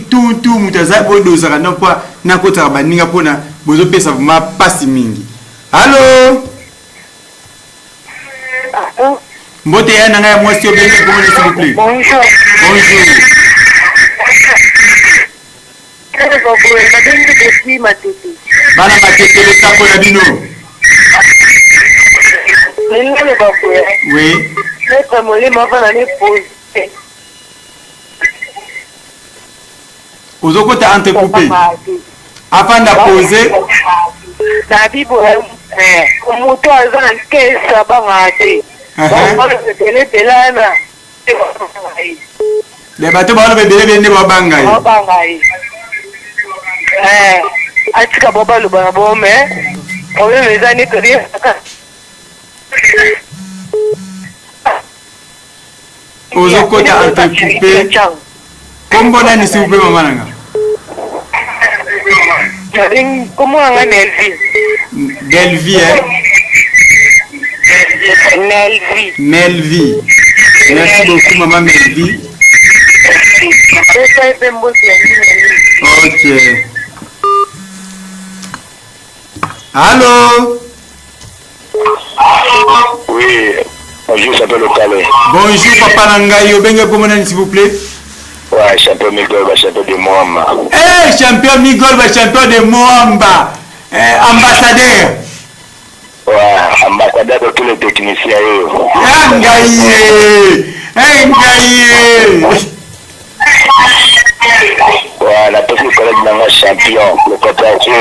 tout mutaza bodozara non pas na kota baninga pona bozo pesa ma pasi mingi. Allô? Mbote ya nanga moi si obenga comment s'il vous plaît? Bonjour. Bonjour. bana matete le sapo na bino. Oui. Maître Molima va aller poser. Ozokota entrecoupé. Afin d'apposer. Na bibo moto aza na kesa bangate. Bele belana. Les bateaux balo bebele bende babanga yi. Babanga yi. Atika baba lo bana bome. Problème eza ni to dia. Ozokota entrecoupé. Kombo nani s'il vous plaît maman nanga? Comment on a Nelvi? Delvi, hein? Nelvi. Melvi. Merci beaucoup, maman Melvi. Ok. Allô? Oui, bonjour, je s'appelle Okale. Bonjour, papa Nangaï. Obenga Komonani, s'il vous plaît. Ouais, champion Migol, champion de Moamba. Eh, champion Migol, champion de Moamba. Ambassadeur. Ouais, ambassadeur de tous les techniciens. Ngaïe. Ouais, la petite collègue d'un champion, le coopératif.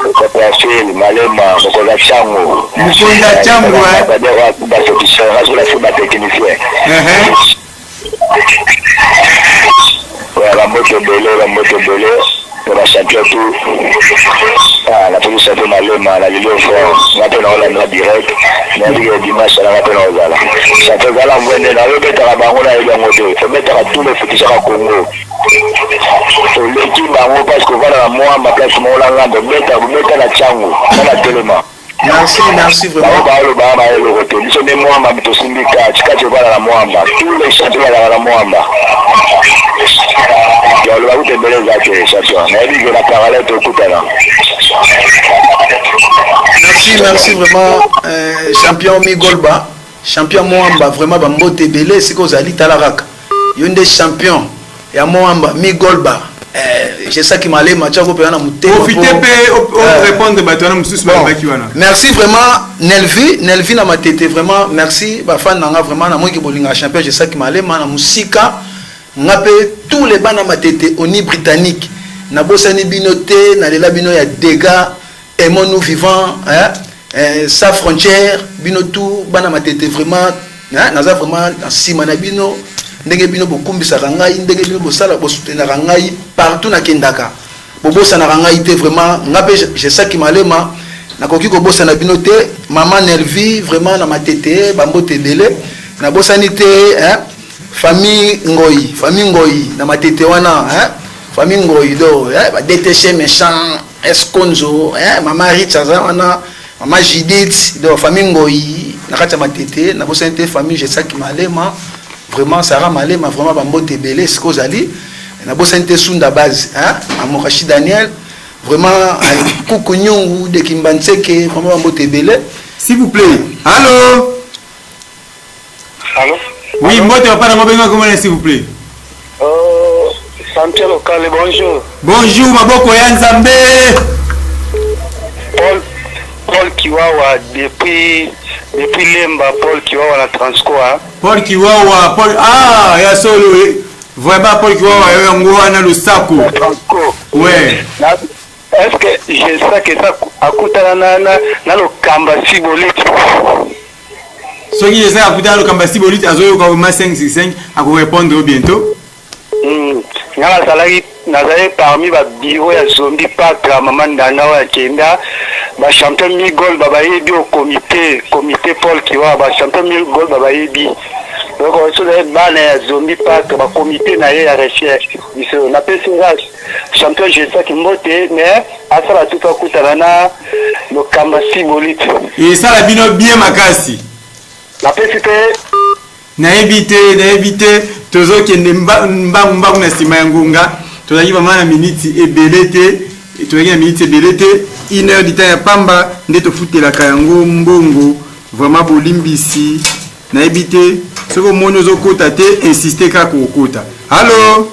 Le coopératif, Malema, le coopératif Chango. Le coopératif Chango, ouais. Ambassadeur de la solution, la football technicien. Ouais, la moto belé, la champion tout. Ah, la police champion Malema, la Lilio France, la peine en la direct, la Ligue dimanche, la peine en Zala. Champion Zala, on venait là, le mettre à la baronne avec la moto, il faut mettre à tous les footisseurs à Congo. L'équipe Baron, parce que voilà, moi, ma place, mon langue, de mettre à la Tchango, dans la téléma. Merci vraiment. Tous les champions à la Moamba. Merci vraiment, champion Migolba, champion Moamba, vraiment, Bambote Belé, c'est que vous allez Talaraka. Il y a des champions, il y a Moamba, Migolba. C'est ça qui m'a allé, profitez pour répondre merci vraiment Nelvi na matete vraiment merci bafan nanga vraiment na moi qui bolinga champion c'est ça qui m'a allé na musika ngape tous les bana matete au ni britannique na bosani binoté na lela bino ya dégâts et mon nous vivant sa frontière binotou bana matete vraiment naza vraiment en sima na bino ndenge bino bokumbisaka ngai ndenge bino bosala bosutenaka ngai partout na kendaka bobosanaka ngai te vraiment ngape c'est ça qui malema nakoki kobosana bino te maman Nelvi vraiment na matete bambote ebele nabosani te famille Ngoyi na matete wana famille Ngoyi do ba détaché méchant esconzo maman Richa wana maman Judith do famille Ngoyi na kati matete nabosani te famille c'est ça qui malema vraiment Sarah Malema vraiment bambote belé ce que zali na bosante sunda base Amorachi Daniel vraiment Koukou Nyongu de Kimbanseke vraiment bambote belé s'il vous plaît. Allô? Oui, moi tu vas pas dans mon comment s'il vous plaît. Santé local, bonjour. Bonjour Maboko ya Nzambe. Paul Kiwawa depuis Lemba, Paul Kiwawa la Transcoa. Paul Kiwawa, ya solo vraiment Paul Kiwawa yango wana lusako. Ouais. Est-ce que je sais que ça akutana na lo kamba sibolite. Soki je sais akutana lo kamba sibolite azoyo kwa 565 à vous répondre bientôt. Ngala salari nazali parmi ba bureau ya Zombi Park maman Ndanga wa Kenda ba champion Migol baba yebi au comité Paul Kiwa ba champion Migol baba yebi donc on se bana ya Zombi Park ba comité na ya recherche biso na pesa champion je sais ki mbote mais asala tout akutana na lo kamba sibolite et ça la bino bien makasi na pesa na éviter tozo kende mbangu na sima ya ngunga tozaki vraiment na minute ebelete tozaki na minute ebelete 1 heure du temps ya pamba nde tofutelaka yango mbongo vraiment bolimbisi na éviter soki omoni ozokota te insiste kaka kokota. Allô?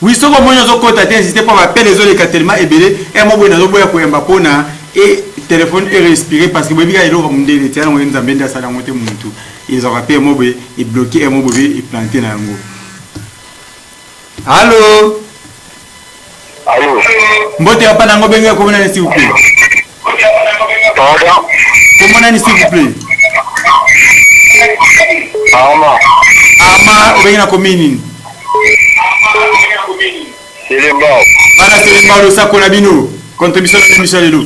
Oui, ce que moi j'ai insisté pour m'appeler les autres tellement ébélé et moi je boya ko yamba pona et téléphone est respiré parce que bobi ga ilo ko munde le tiana ngwe nzambenda sala ngote muntu ils ont rappelé moi et bloqué et moi et planté na ngo. Allô? Allô? Mbote hapa na ngobe ngwe ko s'il vous plaît. Pardon? Comment on s'il vous plaît? Ama obengina komini. Selemba. Bana Selemba lo sako na bino. Contribution de Michel Lelo.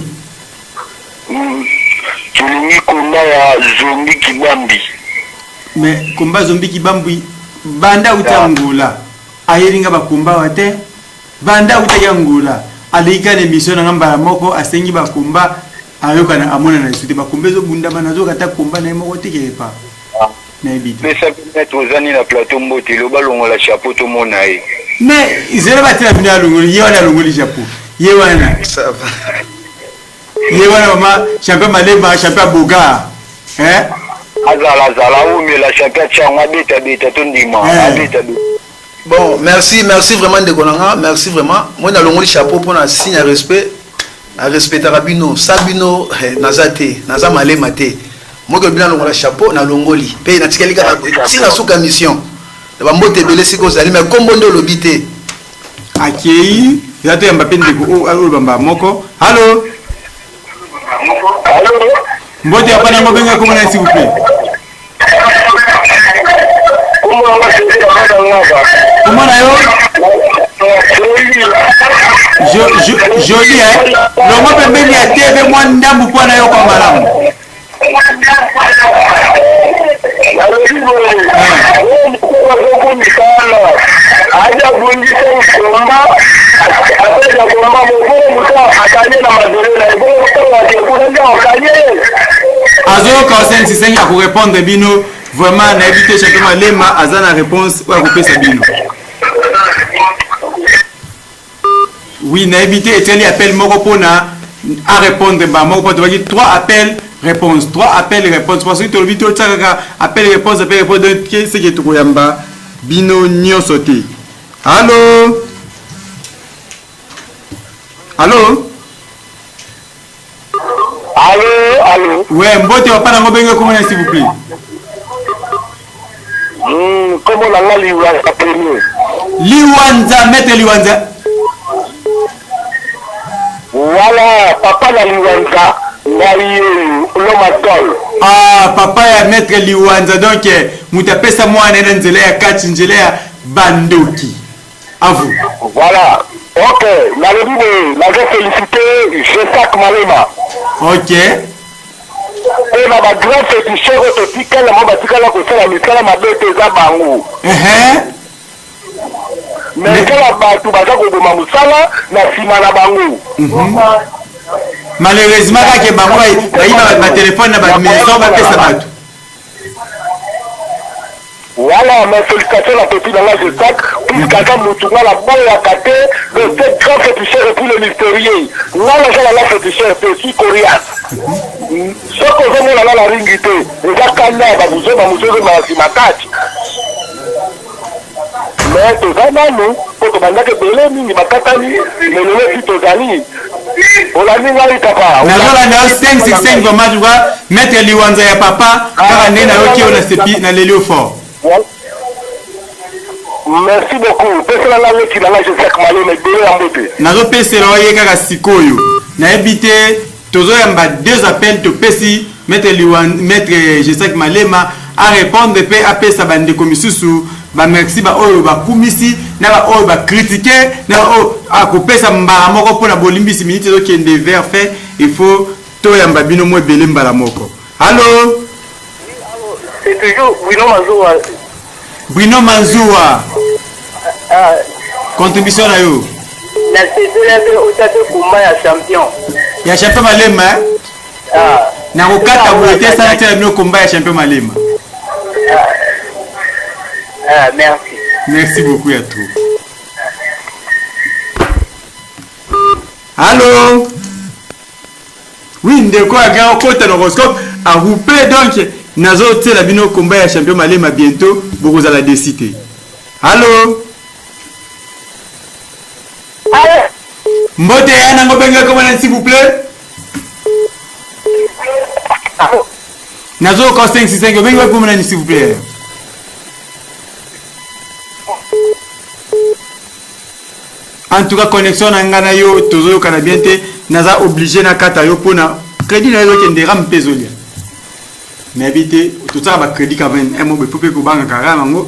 Tulini komba ya Zombi Kibambi. Mais komba Zombi Kibambi banda utangula. Ayelinga bakomba wate. Banda utayangula. Alika ne mission na ngamba moko asengi bakomba ayoka na amona na isute bakombezo bunda bana zo kata komba na moko tikepa. Mais ça peut mettre aux années la plateau mbote le ballon la chapeau tout mon aïe. Mais ils ont battu la finale l'ongoli yewana l'ongoli chapeau yewana ça va yewana mama champion Malema champion Boga hein azala ou mais la champion changa beta tondima beta. Bon, merci vraiment de Gonanga, merci vraiment. Moi na l'ongoli chapeau pour un signe de respect à respecter Rabino Sabino Nazate Naza Malema te. Moi que bien le chapeau na longoli pe na tikalika si na suka mission ba mbote belé siko zali mais kombondo lobité akei yato ya Mbappé ndeko o bamba moko allô mbote hapa na ngobenga comment s'il vous plaît comment na yo joli hein longo pembeni ya TV mwa ndambu kwa na yo kwa malamu Azo consensi sengi à répondre bino vraiment na éviter champion Malema azana réponse ou à couper sa bino. Oui, na éviter Etienne appel moko pona à répondre ba moko to 3 appels réponse 3 appels réponse parce que tu le vidéo tsaka appel réponse donc c'est que tu koyamba bino nyonso te. Allô? Allô? Allô? Ouais, mbote va pas na ngobenga comment s'il vous plaît? Comment la Liwanza premier? Liwanza, maître Liwanza. Voilà, papa la Liwanza, l'homme. Ah, papa ya maître Liwanza donc mutapesa mwana na nzela ya kati nzela ya bandoki. À vous. Voilà. Ok, la j'ai félicité Jesak Malema. Ok. Et ma grande féticheur autotique, elle m'a dit qu'elle a fait la mission, elle m'a dit que c'est bango. Mais qu'elle a battu, ma moussala, na sima na bango. Malheureusement, quand il y a ma téléphone, ma maison, ma pesa battu. Voilà, mes félicitations la petite dans la Jesak, puis quelqu'un me tourne la bonne à côté de cette grande féticheur et puis le mystérieux. Là, la féticheur, c'est aussi coriace. Ce que vous avez là, la ringité, les gars, quand vous avez ma tâche. Mais tout ça, nous, pour que vous ayez belé, nous, bakatani, mais nous, si tout ça, on a mis là, il t'a pas. Na 565 vraiment tu vois mettre Liwanza ya papa car nena yoki on a sepi na lelio fort. Merci beaucoup. Personne là qui là je sais comment aller mais belé en beauté. Na zo pese lo ye kaka sikoyo. Na ebité tozo yamba 2 appels to pesi mettre Liwanza mettre je sais que Malema à répondre pe a pesa bande komisusu. Ba merci ba oyo ba kumisi na ba oyo ba critiquer na o a kopesa mbala moko pona bolimbisi minute zo kende vers fait il faut to yamba bino mo belé mbala moko. Allô? C'est toujours Bruno Manzoua. Bruno Manzoua. Contribution na yo. Na c'est au stade Kumba ya champion. Ya champion Malema. Na kokata boete sana tena bino komba ya champion Malema. Merci. Merci beaucoup à toi. Allô? Oui, ndeko a grand côté l'horoscope a roupé donc nazo te la bino combat ya champion Malema bientôt beaucoup à la décider. Allô? Mbote ya nango benga comment s'il vous plaît. Nazo ko 565 benga comment s'il vous plaît. En tout cas connexion na ngana yo tozo kana bien te naza obligé na kata yo pona crédit na yo kende ram pezolia. Mais éviter tout ça ba crédit quand même un mot be pope ko banga karama ngo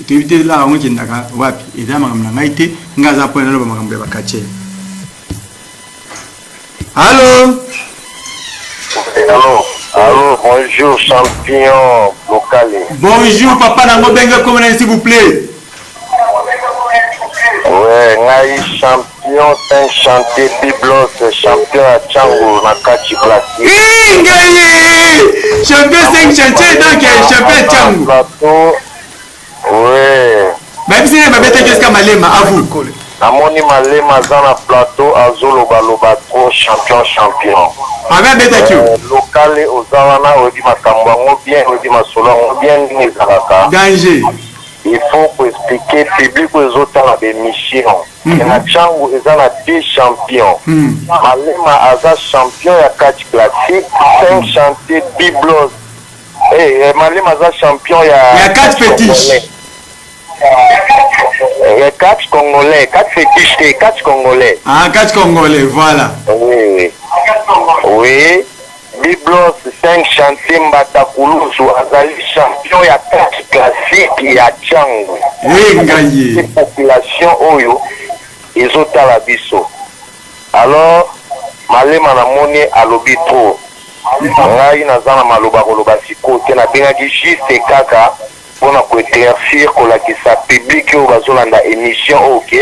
to éviter la ngo kindaka wapi eza makamna ngaite ngaza pona lo ba makambe ba kache. Allô? Allô, bonjour champion local. Bonjour papa nango benga comment s'il vous plaît. Ouais, ngai champion chanté Biblos, champion à Tchango, na Kachi Classique. Ngaye! Champion 5 chantier donc champion Tchango. Ouais. Même si on va mettre jusqu'à Malema, à vous. Namoni Malema dans la plateau, Azolo Baloba, champion. Ah ben bête local Ozawana, Odi Makamba, bien, Odi Masolo, bien, Nizalaka. Danger. Il faut expliquer public aux autres dans des missions. Il y a Tchango, ils ont deux champions. Malema Aza champion, il y a 4 classiques, 5 chantiers Biblos. Et Malema Aza champion, il y a 4 fétiches. Il y a 4 Congolais, 4 fétiches, 4 Congolais. Ah, 4 Congolais, voilà. Oui. Oui. Biblos 5 chantiers Mbatakuluzu, Azali champion, il y a 4 classiques, il y a Tchango. Les population Oyo, ils ont à la biso. Alors, Malema na moni alobi trop. Ngai nazana maloba koloba sikote na bengaki juste kaka pona ko éclaircir ko la ki sa public yo bazolanda émission OK.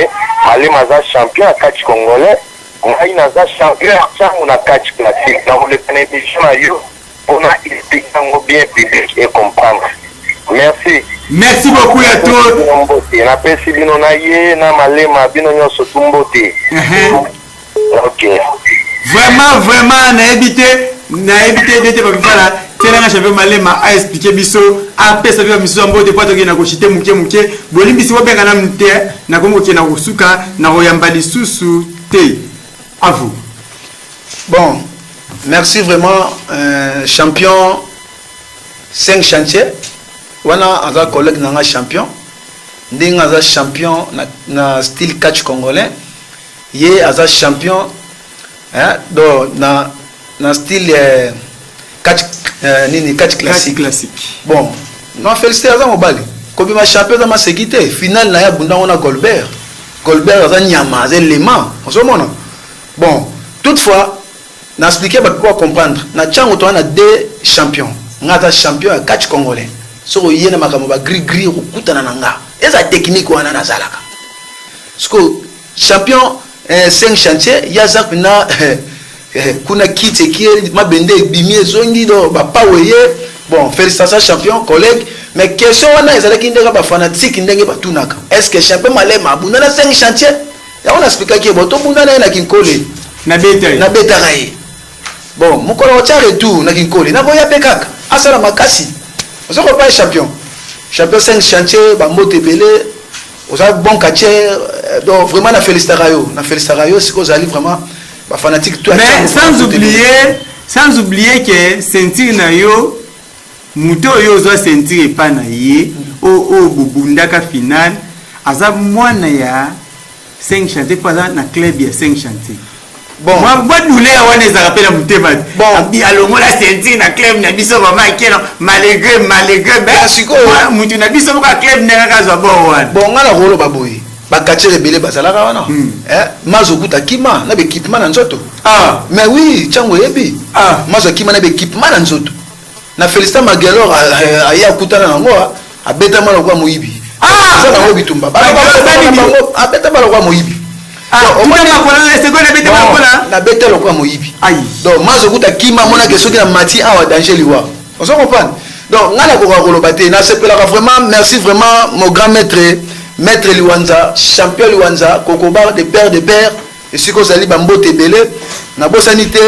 Malema za champion à 4 Congolais. Ngai naza champion à Tchango na 4 classique. Dans le émission na yo on a expliqué bien public et comprendre. Merci. Merci beaucoup à toi. Na pesi bino na ye na Malema bino nyoso tumbote. OK. Vraiment na éviter d'être pas là. Tena champion Malema a expliqué biso a pesa biso miso mbote kwa toki na ko chite muke bolimbi si bobenga na mte na kongo ki na kusuka na koyamba lisusu te. À vous. Bon, merci vraiment champion 5 chantiers. Wana aza collègue nanga champion. Ndinga aza champion na style catch congolais. Ye aza champion do na style catch classique. Bon, non félicité aza mobali. Kobi ma champion ma sécurité finale na ya bunda on a Goldberg aza nyama aza élément. On se mona. Bon, toutefois, n'a expliqué pourquoi comprendre. Na Tchango to na 2 champions. Ngata champion à 4 congolais. So yena makambo ba gris okutana nanga. Eza technique wana na zalaka. Sko champion 5 chantiers ya na kuna kit qui mabende bimie zongi do ba paweye. Bon, félicitations champion collègue, mais question wana ezalaki ndeka ba fanatique ndenge batunaka. Est-ce que champion Malema abunda na 5 chantiers? Ya on explique que boto bunda na kinkole na beta rai. Bon, mukolo wa retour na kinkole na boya pekaka. Asala makasi. On ko pas champion. Champion 5 chantiers ba mbote belé. Oza bon catcher donc vraiment na félicitations c'est cause ali vraiment ba fanatique tout. Mais sans oublier que sentir na yo muto yo zo sentir pa na ye o bubundaka final aza mwana ya 5 chantiers pas na club ya 5 chantiers. Bon, moi douleur on les rappelle mutema. Bon, alongo la sentir na club na biso mama keno malgré ben siko mutu na biso ka club na kazo bon wana. Bon ngala rolo baboyi. Ba catcher rebelle bazalaka wana. Mazokuta kima na équipement na nzoto. Ah, mais oui, Tchango yebi. Ah, mazo kima na équipement na nzoto. Na Félicien Magelor aya kutana nango a beta mala kwa moyibi. Ah, ça na bitumba. A beta mala kwa moyibi. Ah, on va na beta lokwa moyibi. Aïe. Donc mazokuta kima mona ke soki na mati awa danger liwa. On se comprend. Donc ngala ko kolobate na sepela vraiment merci vraiment mon grand maître Liwanza, champion Liwanza, Kokoba de père et si ko zali bambote belé na bosanité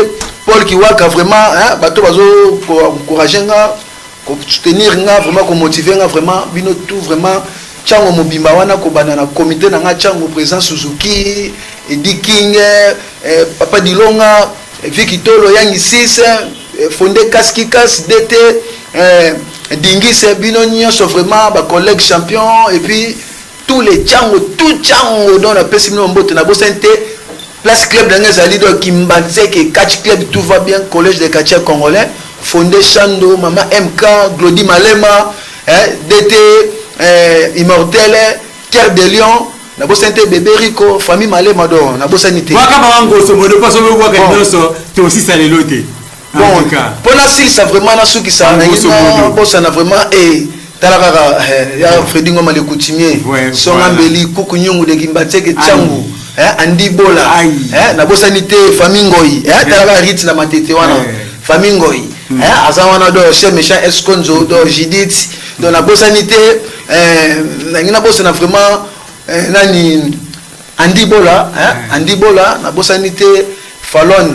Paul Kiwaka vraiment hein bato bazo ko encourager nga ko soutenir nga vraiment ko motiver nga vraiment bino tout vraiment Tchango Mobimba wana kobana na comité na nga Tchango président Suzuki Edi King Papa Dilonga Vicky Tolo Yangi 6 fondé Kaskikas DT Dingis Bino nyonso vraiment ba collègue champion et puis tous les Tchango tout Tchango dans la pessimino mbote na bosente place club d'Angers Alido Kimbansek catch club tout va bien collège des catcheurs congolais fondé Chando Mama MK Glody Malema DT Immortel Cœur de Lion na bosente bébé Rico famille Malema do na bosanité waka bango so modo pas so waka nyonso to aussi ça les loté bon pour la s'il ça vraiment na souki ça na bossa na vraiment talaka ya Freddy Ngoma le coutumier songa mbeli kuku nyungu de Kimbatseke Tchangu Andi Bola na bosanité famille Ngoi talaka rit na matete wana famille Ngoi azawana do chef méchant Esconzo do Judith dans la bosanité na bossa na vraiment nani Andi Bola na bosanité Fallon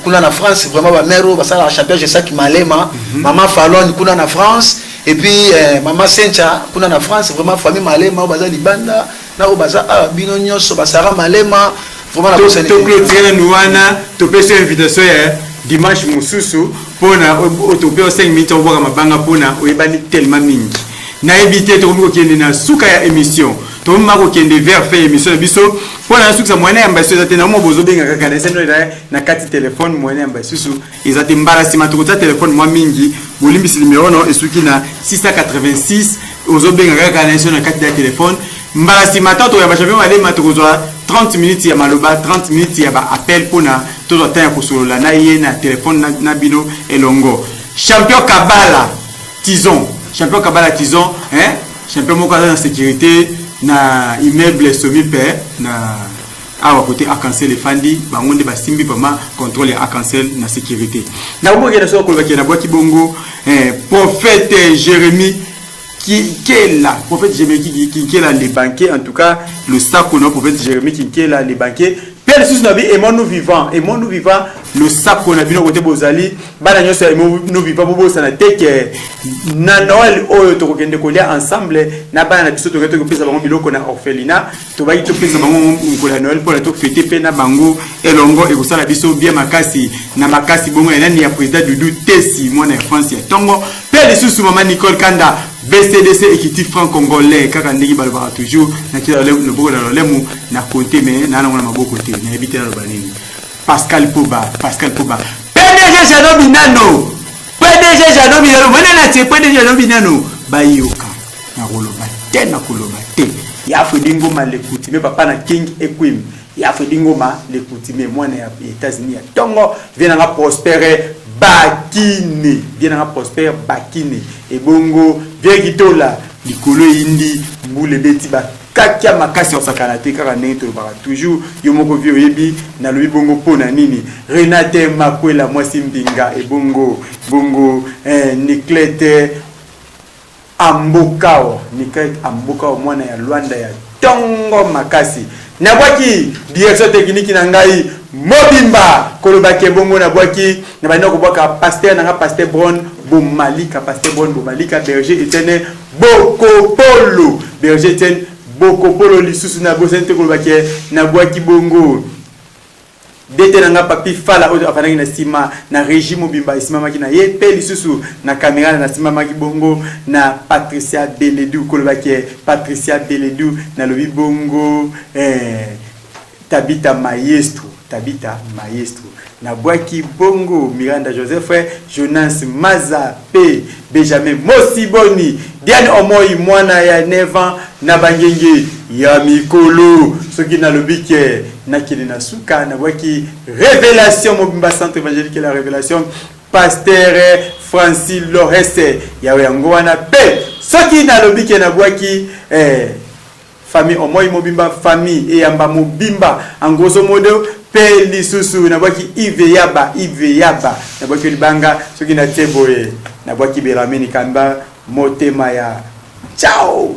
kuna na France vraiment ba mero ba sala champion je sais qui Malema maman Fallon kuna na France et puis maman Sencha kuna na France vraiment famille Malema baza libanda na baza bino nyonso basara Malema vraiment la bosanité to clôturer nuana to pesa invitation dimanche mususu pona autopé 5 minutes on voit mabanga pona oyebani tellement mingi na éviter to ko kende na suka ya émission to mako kende vers fait émission biso pona suka mwana ya mbaso zatena mo bozo benga kaka na seno na kati téléphone mwana ya mbaso ezate mbarasima to kota téléphone mwa mingi bolimbisi numéro no esuki na 686 ozo benga kaka na seno na kati ya téléphone mbarasima to ya bashabe wale matokozwa 30 minutes ya maloba 30 minutes ya ba appel pona to zata ya kusolola na ye na téléphone na bino elongo champion Kabala Tizon champion moko na sécurité na immeuble Somiper na awa côté Arc-en-Ciel Fandi bangonde basimbi pama contrôle Arc-en-Ciel na sécurité na boke na so ko bakena boki bongo prophète Jérémie qui est là prophète Jérémie qui est là les banquiers en tout cas le sacre non prophète Jérémie qui est là les banquiers Père sous nabi et mon nous vivant le sacre na bino côté bozali bana nyoso nous vivant bobo sana teke na Noël oyo to kende ko lia ensemble na bana na biso to keto ko pesa bango biloko na orphelinat to ba to pesa bango ko la Noël pour la to fêter pe na bango elongo e ko sala biso bien makasi na makasi bongo ya nani ya président Dudu Tesi mwana ya France ya tongo Père sous maman Nicole Kanda BCDC équipe franc-congolais kaka ndiki balba toujours na kila le boko na lemu na côté mais na na maboko côté na éviter na banini Pascal Poba PDG Jano Binano mana na tie PDG Jano Binano bayoka na koloba te ya fodingo malekuti me papa na King Equim ya fodingo malekuti me mwana ya États-Unis ya tongo vient na prospérer Bakine et bongo viegitola likolo indi mbule beti ba kakia makasi o sakanate kaka neto ba toujours yomoko vi oyebi na lobi bongo pona nini Renate Makwela mwasi mbinga e bongo Niklete Ambokao mwana ya Luanda ya tongo makasi na bwaki direction technique na ngai Mobimba kolobake bongo na bwaki na bana ko bwaka pasteur na pasteur Bron Bomalika berger Etienne Bokopolo berger Etienne Bokopolo lisusu na bosente kolobake na bwaki bongo dete na papi fala odo afanaki na sima na régime Mobimba isima maki na ye pe lisusu na caméra na sima maki bongo na Patricia Beledou kolobake Patricia Beledou na lobi bongo Tabita Maestro na bwaki bongo Miranda Joseph Jonas Maza P Benjamin Mosiboni Diane Omoi mwana ya Nevan na bangenge ya mikolo soki na lobike na kili na suka na bwaki révélation Mobimba centre évangélique la révélation pasteur Francis Lorese ya yango wana pe soki na lobike na bwaki famille Omoi Mobimba famille et yamba Mobimba en grosso modo pe lisusu na bwaki Iveyaba na bwaki libanga soki na teboye na bwaki Belamini Kamba motema ya ciao.